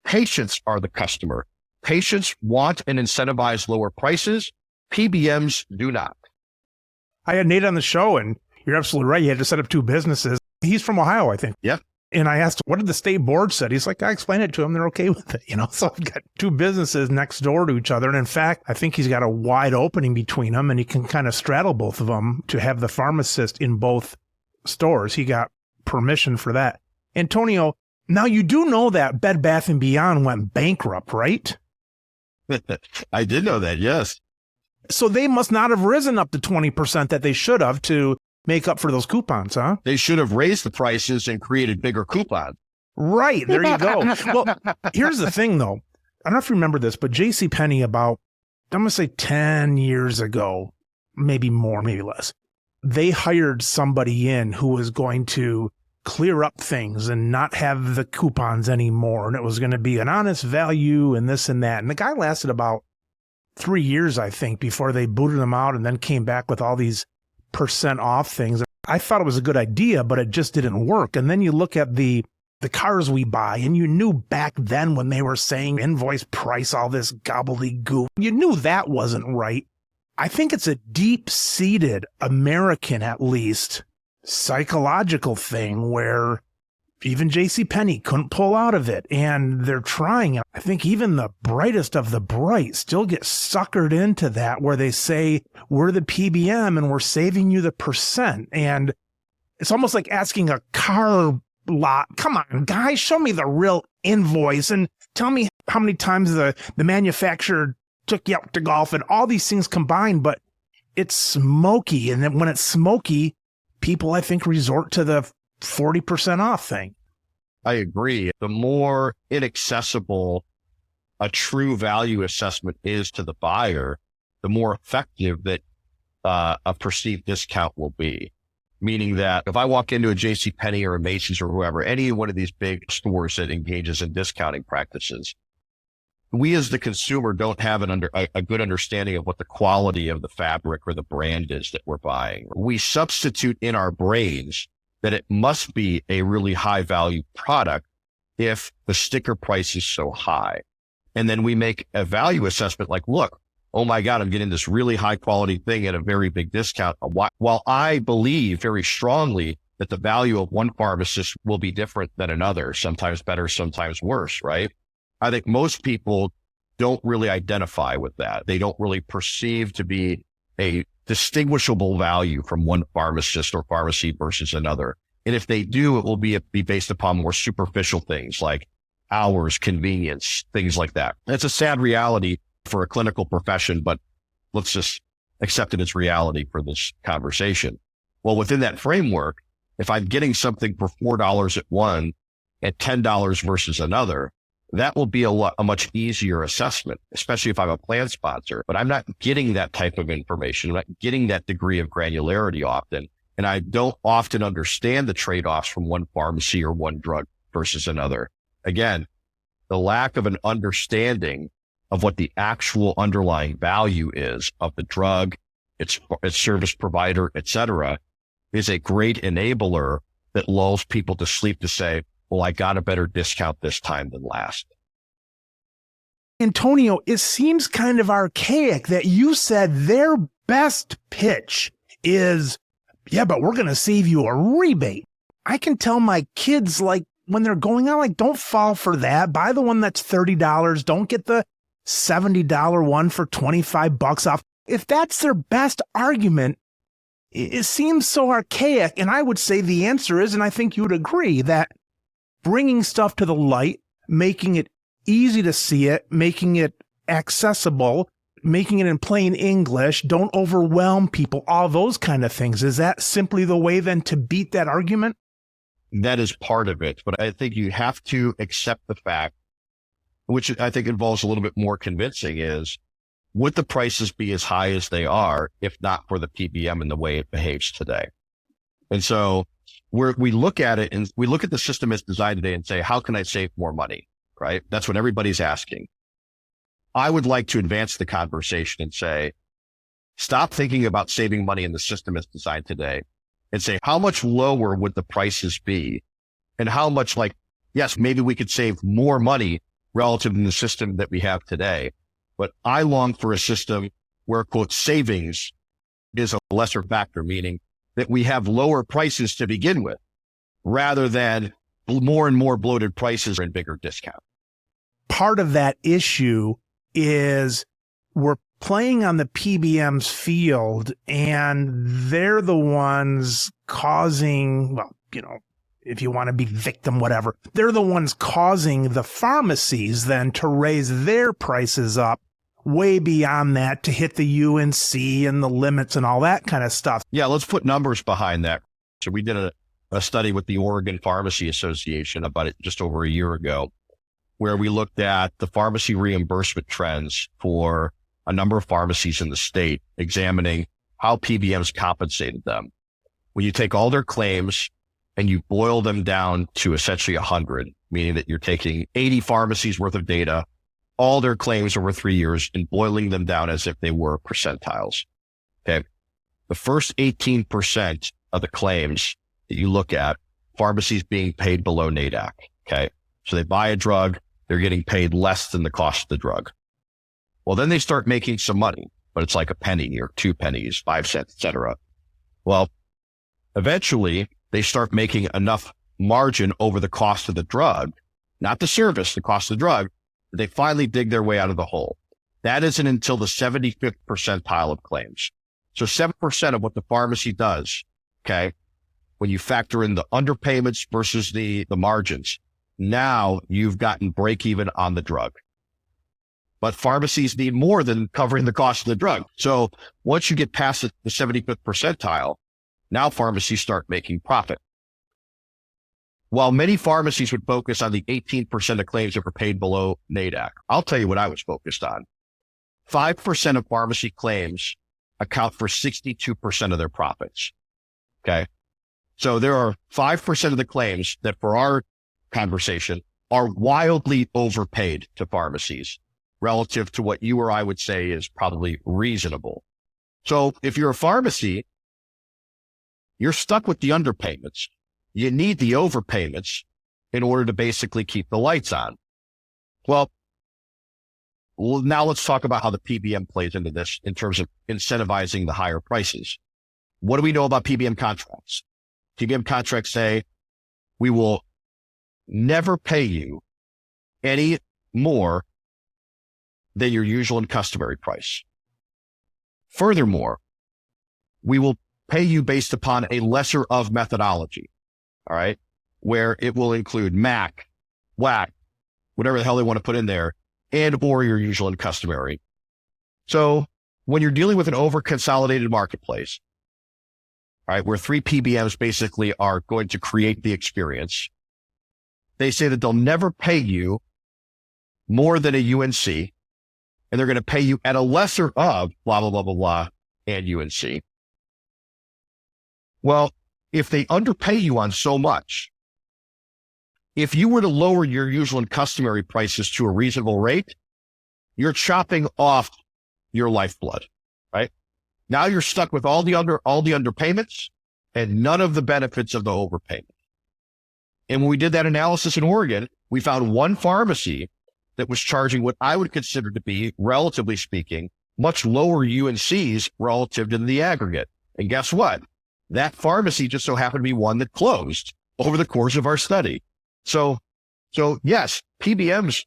patients are the customer. Patients want and incentivize lower prices. PBMs do not. I had Nate on the show, and you're absolutely right. He had to set up two businesses. He's from Ohio, I think. Yeah. And I asked, what did the state board say? He's like, I explained it to them. They're okay with it. So I've got two businesses next door to each other. And in fact, I think he's got a wide opening between them and he can kind of straddle both of them to have the pharmacist in both stores. He got permission for that. Antonio, now you do know that Bed Bath & Beyond went bankrupt, right? I did know that, yes. So they must not have risen up to 20% that they should have to make up for those coupons, huh? They should have raised the prices and created bigger coupons. Right. There you go. Well, here's the thing, though. I don't know if you remember this, but JCPenney about, I'm going to say 10 years ago, maybe more, maybe less, they hired somebody in who was going to clear up things and not have the coupons anymore. And it was going to be an honest value and this and that. And the guy lasted about 3 years, I think, before they booted him out and then came back with all these % off things. I thought it was a good idea, but it just didn't work. And then you look at the cars we buy, and you knew back then when they were saying invoice price, all this gobbledygook, you knew that wasn't right. I think it's a deep-seated American, at least, psychological thing where even JCPenney couldn't pull out of it, and they're trying. I think even the brightest of the bright still get suckered into that where they say, we're the PBM and we're saving you the %. And it's almost like asking a car lot, come on, guys, show me the real invoice and tell me how many times the manufacturer took you out to golf and all these things combined. But it's smoky. And then when it's smoky, people, I think, resort to the 40% off thing. I agree. The more inaccessible a true value assessment is to the buyer, the more effective that a perceived discount will be. Meaning that if I walk into a JCPenney or a Macy's or whoever, any one of these big stores that engages in discounting practices, we as the consumer don't have a good understanding of what the quality of the fabric or the brand is that we're buying. We substitute in our brains that it must be a really high value product if the sticker price is so high. And then we make a value assessment like, look, oh my God, I'm getting this really high quality thing at a very big discount. While I believe very strongly that the value of one pharmacist will be different than another, sometimes better, sometimes worse, right? I think most people don't really identify with that. They don't really perceive to be a distinguishable value from one pharmacist or pharmacy versus another. And if they do, it will be based upon more superficial things like hours, convenience, things like that. It's a sad reality for a clinical profession, but let's just accept it as reality for this conversation. Well, within that framework, if I'm getting something for $4 at one at $10 versus another, that will be a much easier assessment, especially if I'm a plan sponsor. But I'm not getting that type of information. I'm not getting that degree of granularity often. And I don't often understand the trade-offs from one pharmacy or one drug versus another. Again, the lack of an understanding of what the actual underlying value is of the drug, its service provider, et cetera, is a great enabler that lulls people to sleep to say, well, I got a better discount this time than last. Antonio, it seems kind of archaic that you said their best pitch is, yeah, but we're going to save you a rebate. I can tell my kids, like, when they're going out, like, don't fall for that. Buy the one that's $30. Don't get the $70 one for $25 off. If that's their best argument, it seems so archaic. And I would say the answer is, and I think you would agree, that bringing stuff to the light, making it easy to see it, making it accessible, making it in plain English, don't overwhelm people, all those kind of things. Is that simply the way then to beat that argument? That is part of it, but I think you have to accept the fact, which I think involves a little bit more convincing, is would the prices be as high as they are if not for the PBM and the way it behaves today? And so we look at it and we look at the system as designed today and say, how can I save more money? Right? That's what everybody's asking. I would like to advance the conversation and say, stop thinking about saving money in the system as designed today and say, how much lower would the prices be? And how much, yes, maybe we could save more money relative to the system that we have today. But I long for a system where, quote, savings is a lesser factor, meaning that we have lower prices to begin with, rather than more and more bloated prices and bigger discount. Part of that issue is we're playing on the PBM's field and they're the ones causing, well, if you want to be victim, whatever, they're the ones causing the pharmacies then to raise their prices up way beyond that to hit the UNC and the limits and all that kind of stuff. Yeah, let's put numbers behind that. So we did a study with the Oregon Pharmacy Association about it just over a year ago, where we looked at the pharmacy reimbursement trends for a number of pharmacies in the state, examining how PBMs compensated them. When you take all their claims and you boil them down to essentially 100, meaning that you're taking 80 pharmacies worth of data, all their claims over 3 years, and boiling them down as if they were percentiles. Okay. The first 18% of the claims that you look at, pharmacies being paid below NADAC. Okay. So they buy a drug, they're getting paid less than the cost of the drug. Well, then they start making some money, but it's like a penny or 2 pennies, 5 cents, et cetera. Well, eventually they start making enough margin over the cost of the drug, not the service, the cost of the drug. They finally dig their way out of the hole. That isn't until the 75th percentile of claims. So 7% of what the pharmacy does, okay, when you factor in the underpayments versus the margins, now you've gotten break even on the drug. But pharmacies need more than covering the cost of the drug. So once you get past the 75th percentile, now pharmacies start making profit. While many pharmacies would focus on the 18% of claims that were paid below NADAC, I'll tell you what I was focused on. 5% of pharmacy claims account for 62% of their profits. Okay. So there are 5% of the claims that, for our conversation, are wildly overpaid to pharmacies relative to what you or I would say is probably reasonable. So if you're a pharmacy, you're stuck with the underpayments. You need the overpayments in order to basically keep the lights on. Well, now let's talk about how the PBM plays into this in terms of incentivizing the higher prices. What do we know about PBM contracts? PBM contracts say we will never pay you any more than your usual and customary price. Furthermore, we will pay you based upon a lesser of methodology. All right. Where it will include MAC, WAC, whatever the hell they want to put in there, and or your usual and customary. So when you're dealing with an over-consolidated marketplace, all right, where 3 PBMs basically are going to create the experience, they say that they'll never pay you more than a UNC, and they're going to pay you at a lesser of blah, blah, blah, blah, blah, and UNC. Well, if they underpay you on so much, if you were to lower your usual and customary prices to a reasonable rate, you're chopping off your lifeblood, right? Now you're stuck with all the underpayments and none of the benefits of the overpayment. And when we did that analysis in Oregon, we found one pharmacy that was charging what I would consider to be, relatively speaking, much lower UNCs relative to the aggregate. And guess what? That pharmacy just so happened to be one that closed over the course of our study. So yes, PBMs,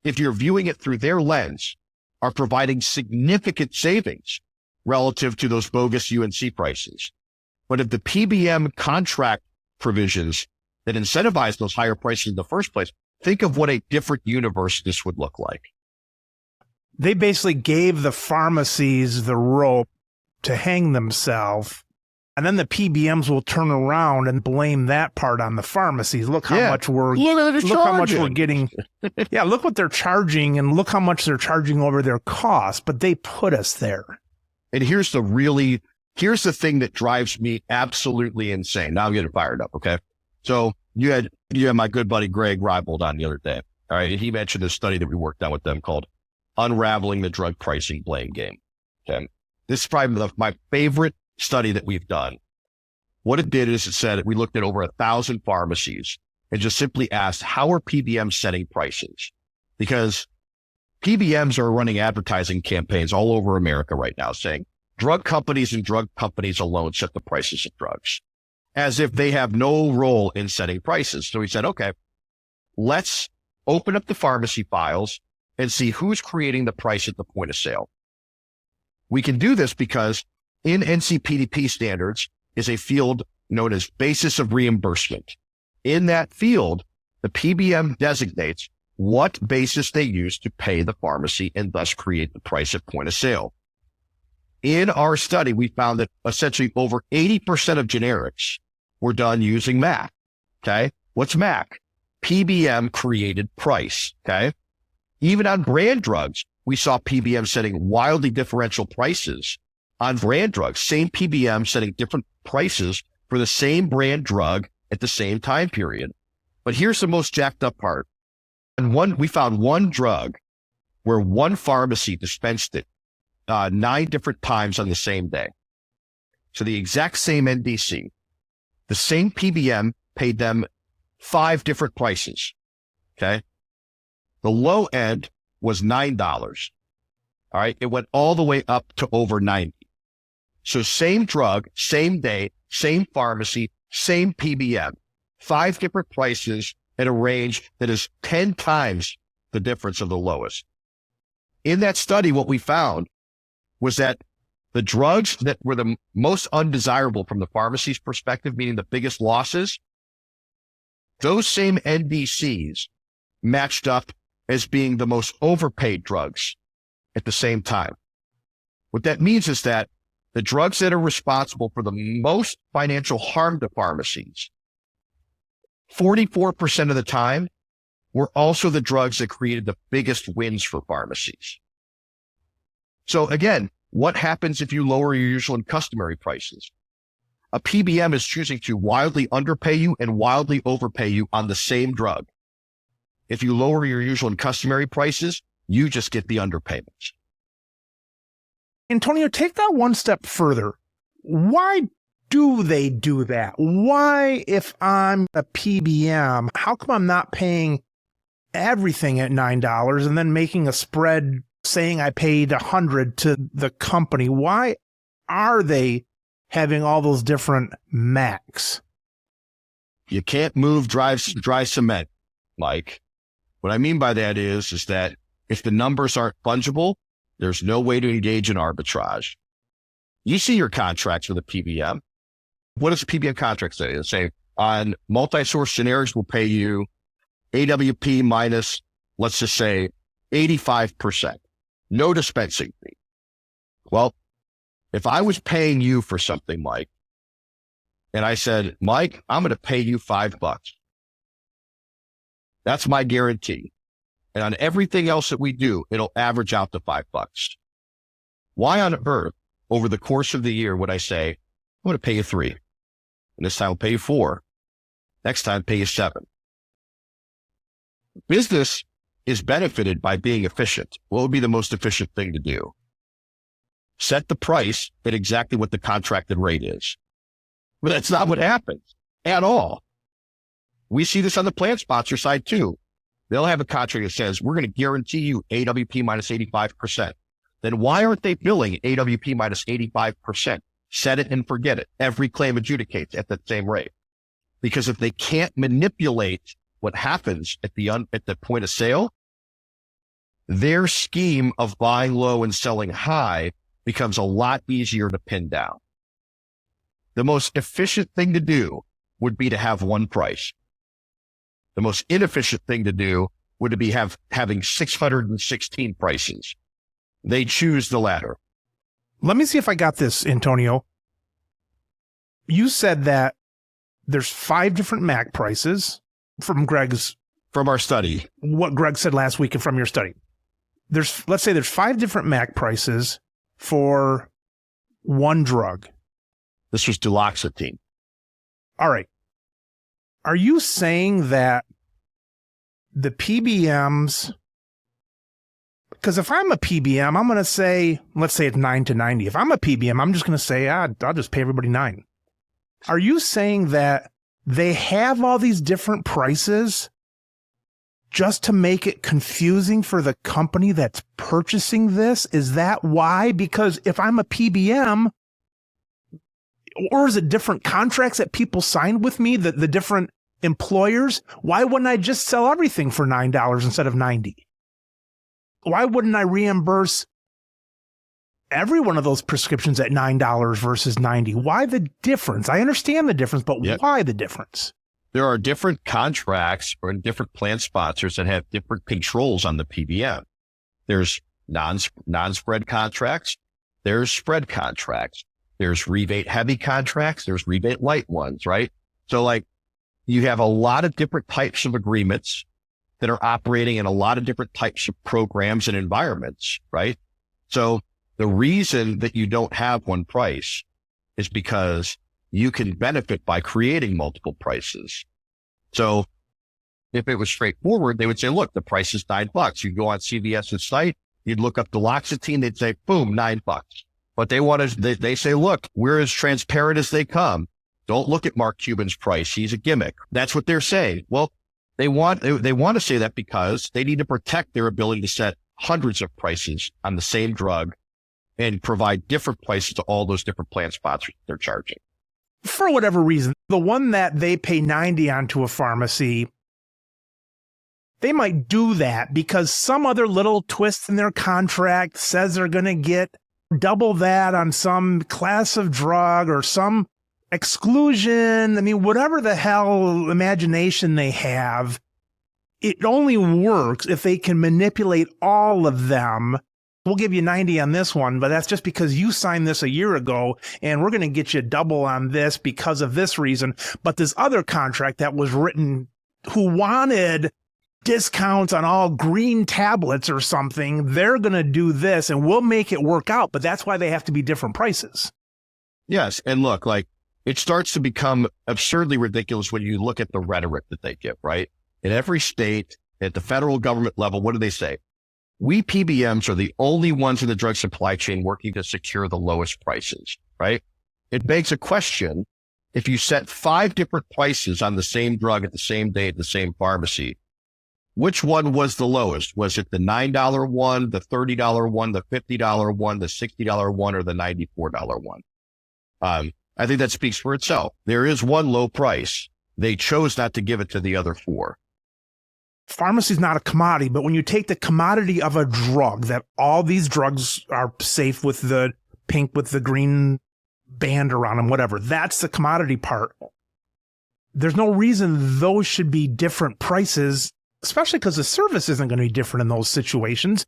if you're viewing it through their lens, are providing significant savings relative to those bogus UNC prices. But if the PBM contract provisions that incentivize those higher prices in the first place think of what a different universe this would look like. They basically gave the pharmacies the rope to hang themselves, and then the PBMs will turn around and blame that part on the pharmacies. Look how much we're getting. Yeah, look what they're charging, and look how much they're charging over their cost. But they put us there. And here's the thing that drives me absolutely insane. Now I'm getting fired up. Okay, so you had my good buddy Greg Reibold on the other day. All right, and he mentioned a study that we worked on with them called "Unraveling the Drug Pricing Blame Game." Okay, this is probably my favorite study that we've done. What it did is it said we looked at over 1,000 pharmacies and just simply asked, how are PBMs setting prices? Because PBMs are running advertising campaigns all over America right now saying drug companies and drug companies alone set the prices of drugs, as if they have no role in setting prices. So we said, okay, let's open up the pharmacy files and see who's creating the price at the point of sale. We can do this because in NCPDP standards is a field known as basis of reimbursement. In that field, the PBM designates what basis they use to pay the pharmacy and thus create the price at point of sale. In our study, we found that essentially over 80% of generics were done using MAC. Okay. What's MAC? PBM created price. Okay. Even on brand drugs, we saw PBM setting wildly differential prices on brand drugs, same PBM setting different prices for the same brand drug at the same time period. But here's the most jacked up part. And we found one drug where one pharmacy dispensed it 9 different times on the same day. So the exact same NDC, the same PBM paid them 5 different prices. Okay. The low end was $9. All right. It went all the way up to over 90. So same drug, same day, same pharmacy, same PBM, 5 different prices at a range that is 10 times the difference of the lowest. In that study, what we found was that the drugs that were the most undesirable from the pharmacy's perspective, meaning the biggest losses, those same NDCs matched up as being the most overpaid drugs at the same time. What that means is that the drugs that are responsible for the most financial harm to pharmacies, 44% of the time, were also the drugs that created the biggest wins for pharmacies. So again, what happens if you lower your usual and customary prices? A PBM is choosing to wildly underpay you and wildly overpay you on the same drug. If you lower your usual and customary prices, you just get the underpayments. Antonio, take that one step further. Why do they do that? Why, if I'm a PBM, how come I'm not paying everything at $9 and then making a spread saying I paid $100 to the company? Why are they having all those different MACs? You can't move dry cement, Mike. What I mean by that is that if the numbers aren't fungible, there's no way to engage in arbitrage. You see your contracts with a PBM. What does a PBM contract say? It say on multi-source generics, we'll pay you AWP minus, let's just say 85%. No dispensing fee. Well, if I was paying you for something, Mike, and I said, Mike, I'm going to pay you $5. That's my guarantee. And on everything else that we do, it'll average out to $5. Why on earth, over the course of the year, would I say, I'm going to pay you $3. And this time I'll pay you $4. Next time, pay you $7. Business is benefited by being efficient. What would be the most efficient thing to do? Set the price at exactly what the contracted rate is. But that's not what happens at all. We see this on the plan sponsor side too. They'll have a contract that says, we're going to guarantee you AWP minus 85%. Then why aren't they billing AWP minus 85%? Set it and forget it. Every claim adjudicates at the same rate. Because if they can't manipulate what happens at the point of sale, their scheme of buying low and selling high becomes a lot easier to pin down. The most efficient thing to do would be to have one price. The most inefficient thing to do would be having 616 prices. They choose the latter. Let me see if I got this, Antonio. You said that there's 5 different MAC prices from our study. What Greg said last week and from your study. Let's say there's 5 different MAC prices for one drug. This was duloxetine. All right. Are you saying that the PBMs, because if I'm a PBM, I'm going to say, let's say it's 9 to 90. If I'm a PBM, I'm just going to say, I'll just pay everybody 9. Are you saying that they have all these different prices just to make it confusing for the company that's purchasing this? Is that why? Because if I'm a PBM, or is it different contracts that people signed with me, the different employers? Why wouldn't I just sell everything for $9 instead of $90? Why wouldn't I reimburse every one of those prescriptions at $9 versus $90? Why the difference? I understand the difference, but why the difference? There are different contracts or different plan sponsors that have different controls on the PBM. There's non-spread contracts. There's spread contracts. There's rebate heavy contracts. There's rebate light ones, right? So like you have a lot of different types of agreements that are operating in a lot of different types of programs and environments, right? So the reason that you don't have one price is because you can benefit by creating multiple prices. So if it was straightforward, they would say, look, the price is $9. You go on CVS's site, you'd look up duloxetine, they'd say, boom, $9. But they say, look, we're as transparent as they come. Don't look at Mark Cuban's price. He's a gimmick. That's what they're saying. Well, they want to say that because they need to protect their ability to set hundreds of prices on the same drug and provide different prices to all those different plan sponsors they're charging. For whatever reason, the one that they pay $90 on to a pharmacy, they might do that because some other little twist in their contract says they're going to get double that on some class of drug or some exclusion. I mean, whatever the hell imagination they have, it only works if they can manipulate all of them. We'll give you 90 on this one, but that's just because you signed this a year ago, and we're going to get you double on this because of this reason. But this other contract that was written, who wanted discounts on all green tablets or something, they're going to do this, and we'll make it work out. But that's why they have to be different prices. Yes. And look, like it starts to become absurdly ridiculous when you look at the rhetoric that they give, right? In every state, at the federal government level, what do they say? We PBMs are the only ones in the drug supply chain working to secure the lowest prices, right? It begs a question. If you set 5 different prices on the same drug at the same day at the same pharmacy, which one was the lowest? Was it the $9 one, the $30 one, the $50 one, the $60 one, or the $94 one? I think that speaks for itself. There is one low price. They chose not to give it to the other 4. Pharmacy is not a commodity, but when you take the commodity of a drug, that all these drugs are safe with the pink with the green band around them, whatever, that's the commodity part. There's no reason those should be different prices, especially because the service isn't going to be different in those situations.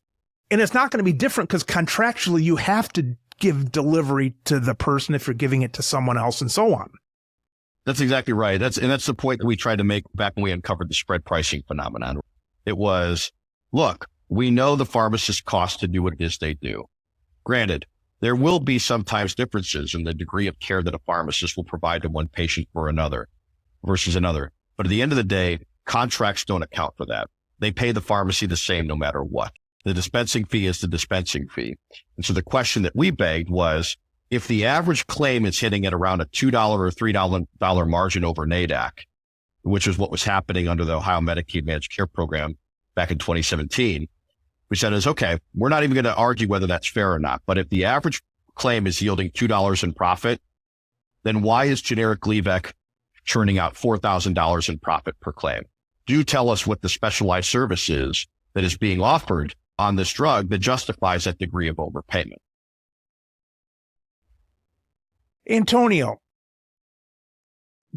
And it's not going to be different because contractually you have to give delivery to the person if you're giving it to someone else and so on. That's exactly right. That's the point that we tried to make back when we uncovered the spread pricing phenomenon. It was, look, we know the pharmacist costs to do what it is they do. Granted, there will be sometimes differences in the degree of care that a pharmacist will provide to one patient for another versus another. But at the end of the day, contracts don't account for that. They pay the pharmacy the same no matter what. The dispensing fee is the dispensing fee. And so the question that we begged was, if the average claim is hitting at around a $2 or $3 margin over NADAC, which is what was happening under the Ohio Medicaid Managed Care Program back in 2017, we said, okay, we're not even going to argue whether that's fair or not. But if the average claim is yielding $2 in profit, then why is generic Gleevec churning out $4,000 in profit per claim? Do tell us what the specialized service is that is being offered on this drug that justifies that degree of overpayment. Antonio,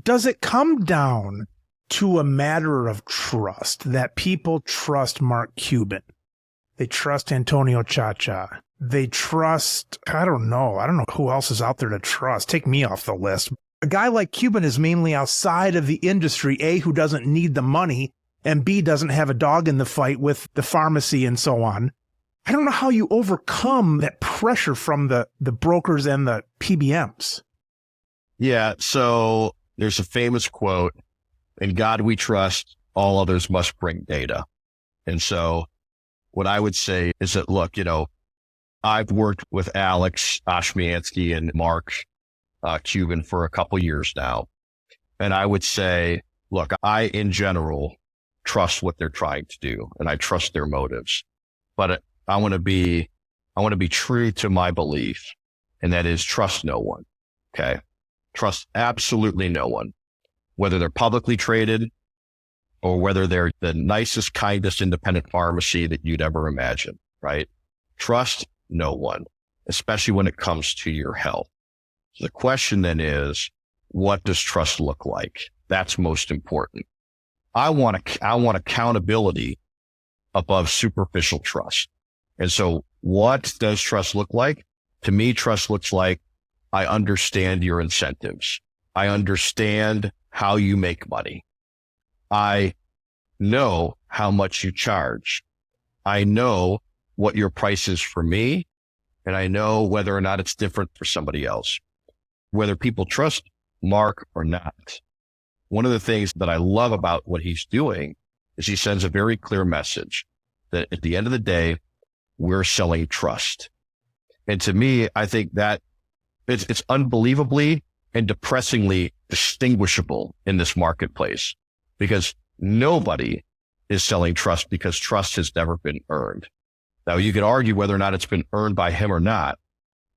does it come down to a matter of trust, that people trust Mark Cuban. They trust Antonio Ciaccia. They trust, I don't know who else is out there to trust. Take me off the list. A guy like Cuban is mainly outside of the industry, A, who doesn't need the money, and B, doesn't have a dog in the fight with the pharmacy and so on. I don't know how you overcome that pressure from the brokers and the PBMs. Yeah, so there's a famous quote, "In God we trust, all others must bring data." And so what I would say is that, look, I've worked with Alex Oshmiansky and Mark Cuban for a couple years now. And I would say, look, I, in general, trust what they're trying to do, and I trust their motives. But I want to be true to my belief, and that is trust no one. Okay. Trust absolutely no one, whether they're publicly traded or whether they're the nicest, kindest independent pharmacy that you'd ever imagine, right? Trust no one, especially when it comes to your health. So the question then is, what does trust look like? That's most important. I want accountability above superficial trust. And so what does trust look like? To me, trust looks like, I understand your incentives. I understand how you make money. I know how much you charge. I know what your price is for me, and I know whether or not it's different for somebody else, whether people trust Mark or not. One of the things that I love about what he's doing is he sends a very clear message that at the end of the day, we're selling trust. And to me, I think that it's unbelievably and depressingly distinguishable in this marketplace, because nobody is selling trust because trust has never been earned. Now, you could argue whether or not it's been earned by him or not,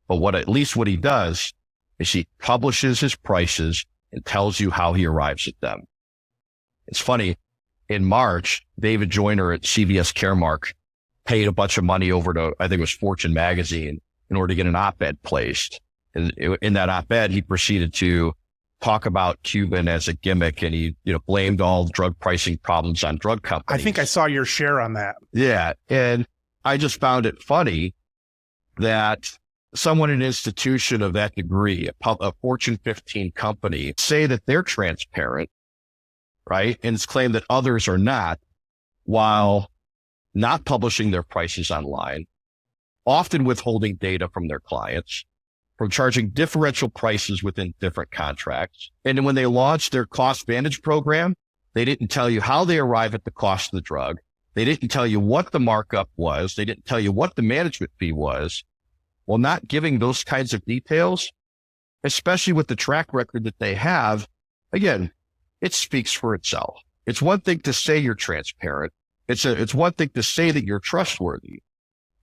but at least what he does is he publishes his prices and tells you how he arrives at them. It's funny, in March, David Joyner at CVS Caremark paid a bunch of money over to, I think it was Fortune magazine, in order to get an op-ed placed. And in that op-ed, he proceeded to talk about Cuban as a gimmick, and he blamed all drug pricing problems on drug companies. I think I saw your share on that. Yeah. And I just found it funny that someone in an institution of that degree, a Fortune 15 company, say that they're transparent, right? And it's claimed that others are not, while not publishing their prices online, often withholding data from their clients, from charging differential prices within different contracts. And then when they launched their cost vantage program, they didn't tell you how they arrive at the cost of the drug. They didn't tell you what the markup was. They didn't tell you what the management fee was. Well, not giving those kinds of details, especially with the track record that they have, again, it speaks for itself. It's one thing to say you're transparent. It's one thing to say that you're trustworthy.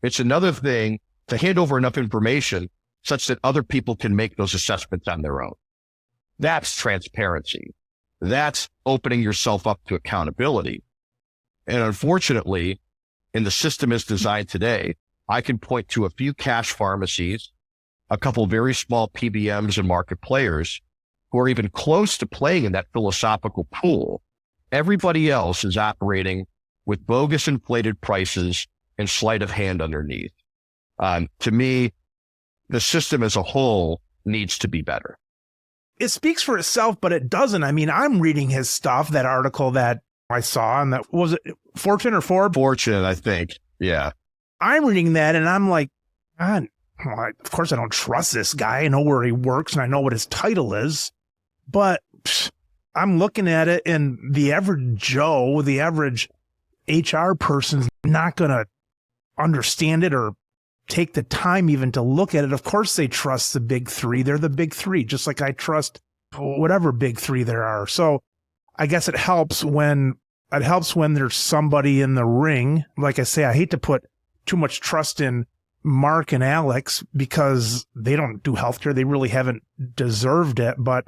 It's another thing to hand over enough information such that other people can make those assessments on their own. That's transparency. That's opening yourself up to accountability. And unfortunately, in the system as designed today, I can point to a few cash pharmacies, a couple very small PBMs and market players who are even close to playing in that philosophical pool. Everybody else is operating with bogus inflated prices and sleight of hand underneath. To me, the system as a whole needs to be better. It speaks for itself, but it doesn't. I mean, I'm reading his stuff, that article that I saw, and that was it Fortune or Forbes? Fortune, I think. Yeah. I'm reading that and I'm like, God, of course I don't trust this guy. I know where he works and I know what his title is, but I'm looking at it, and the average Joe, the average HR person's not going to understand it or take the time even to look at it. Of course they trust the big three. They're the big three, just like I trust whatever big three there are. So I guess it helps when there's somebody in the ring. Like I say, I hate to put too much trust in Mark and Alex because they don't do healthcare. They really haven't deserved it. But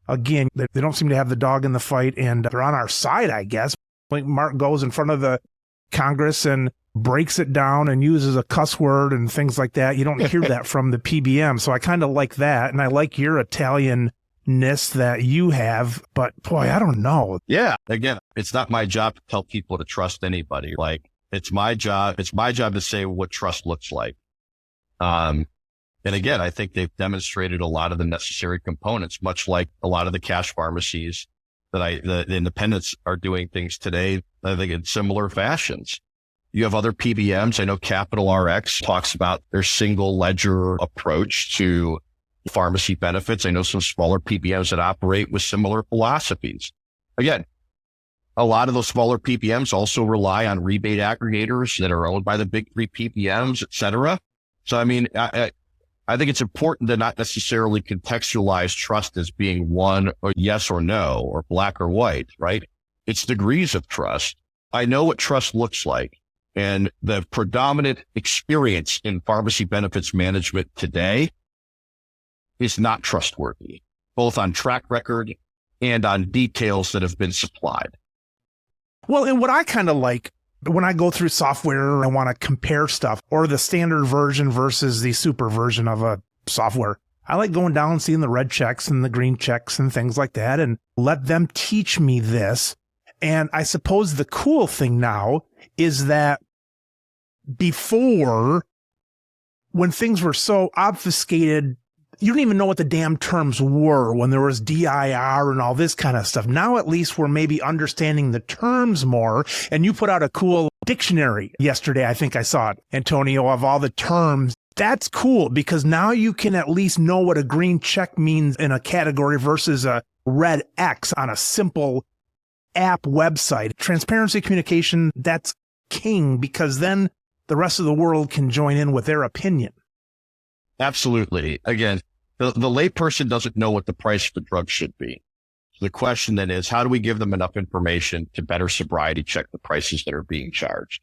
again, they don't seem to have the dog in the fight, and they're on our side, I guess. Like Mark goes in front of the Congress and breaks it down and uses a cuss word and things like that. You don't hear that from the PBM. So I kind of like that. And I like your Italian that you have, but boy, I don't know. Yeah. Again, it's not my job to tell people to trust anybody. Like, it's my job to say what trust looks like. And again, I think they've demonstrated a lot of the necessary components, much like a lot of the cash pharmacies the independents are doing things today, I think in similar fashions. You have other PBMs. I know Capital RX talks about their single ledger approach to pharmacy benefits. I know some smaller PBMs that operate with similar philosophies. Again, a lot of those smaller PBMs also rely on rebate aggregators that are owned by the big three PBMs, et cetera. So, I mean, I think it's important to not necessarily contextualize trust as being one or yes or no, or black or white, right? It's degrees of trust. I know what trust looks like. And the predominant experience in pharmacy benefits management today is not trustworthy, both on track record and on details that have been supplied. Well, and what I kind of like when I go through software and I want to compare stuff, or the standard version versus the super version of a software, I like going down and seeing the red checks and the green checks and things like that, and let them teach me this. And I suppose the cool thing now is that before, when things were so obfuscated, you didn't even know what the damn terms were when there was DIR and all this kind of stuff. Now, at least we're maybe understanding the terms more. And you put out a cool dictionary yesterday. I think I saw it, Antonio, of all the terms. That's cool, because now you can at least know what a green check means in a category versus a red X on a simple app website. Transparency communication, that's king, because then the rest of the world can join in with their opinion. Absolutely. Again, the layperson doesn't know what the price of the drug should be. So the question then is, how do we give them enough information to better sobriety check the prices that are being charged?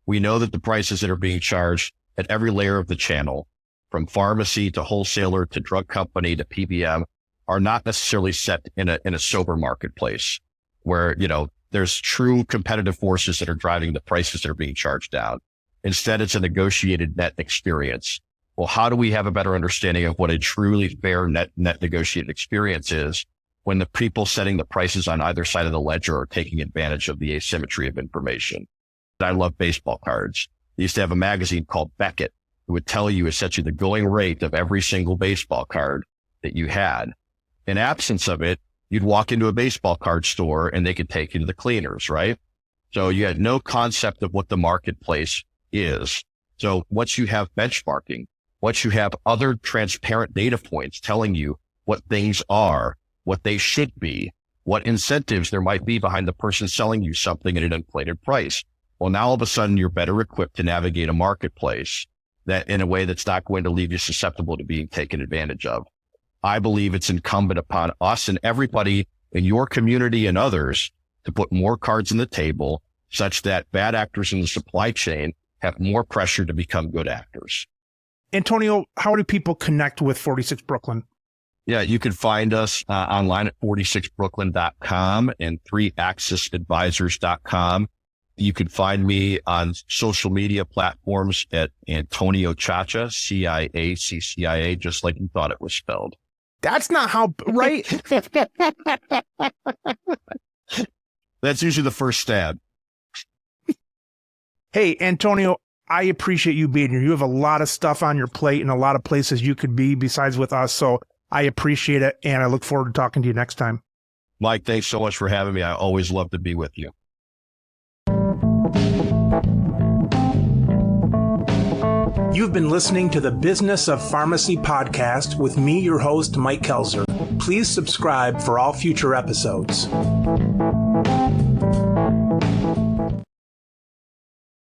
We know that the prices that are being charged at every layer of the channel, from pharmacy to wholesaler to drug company to PBM, are not necessarily set in a sober marketplace where, there's true competitive forces that are driving the prices that are being charged down. Instead, it's a negotiated net experience. Well, how do we have a better understanding of what a truly fair net negotiated experience is when the people setting the prices on either side of the ledger are taking advantage of the asymmetry of information? I love baseball cards. They used to have a magazine called Beckett who would tell you essentially the going rate of every single baseball card that you had. In absence of it, you'd walk into a baseball card store and they could take you to the cleaners, right? So you had no concept of what the marketplace is. So once you have benchmarking, once you have other transparent data points telling you what things are, what they should be, what incentives there might be behind the person selling you something at an inflated price. Well, now all of a sudden you're better equipped to navigate a marketplace that in a way that's not going to leave you susceptible to being taken advantage of. I believe it's incumbent upon us and everybody in your community and others to put more cards on the table such that bad actors in the supply chain have more pressure to become good actors. Antonio, how do people connect with 46 Brooklyn? Yeah, you can find us online at 46brooklyn.com and 3axisadvisors.com. You can find me on social media platforms at Antonio Ciaccia, Ciaccia, just like you thought it was spelled. That's not how, right? That's usually the first stab. Hey, Antonio, I appreciate you being here. You have a lot of stuff on your plate and a lot of places you could be besides with us. So I appreciate it. And I look forward to talking to you next time. Mike, thanks so much for having me. I always love to be with you. You've been listening to the Business of Pharmacy podcast with me, your host, Mike Kelzer. Please subscribe for all future episodes.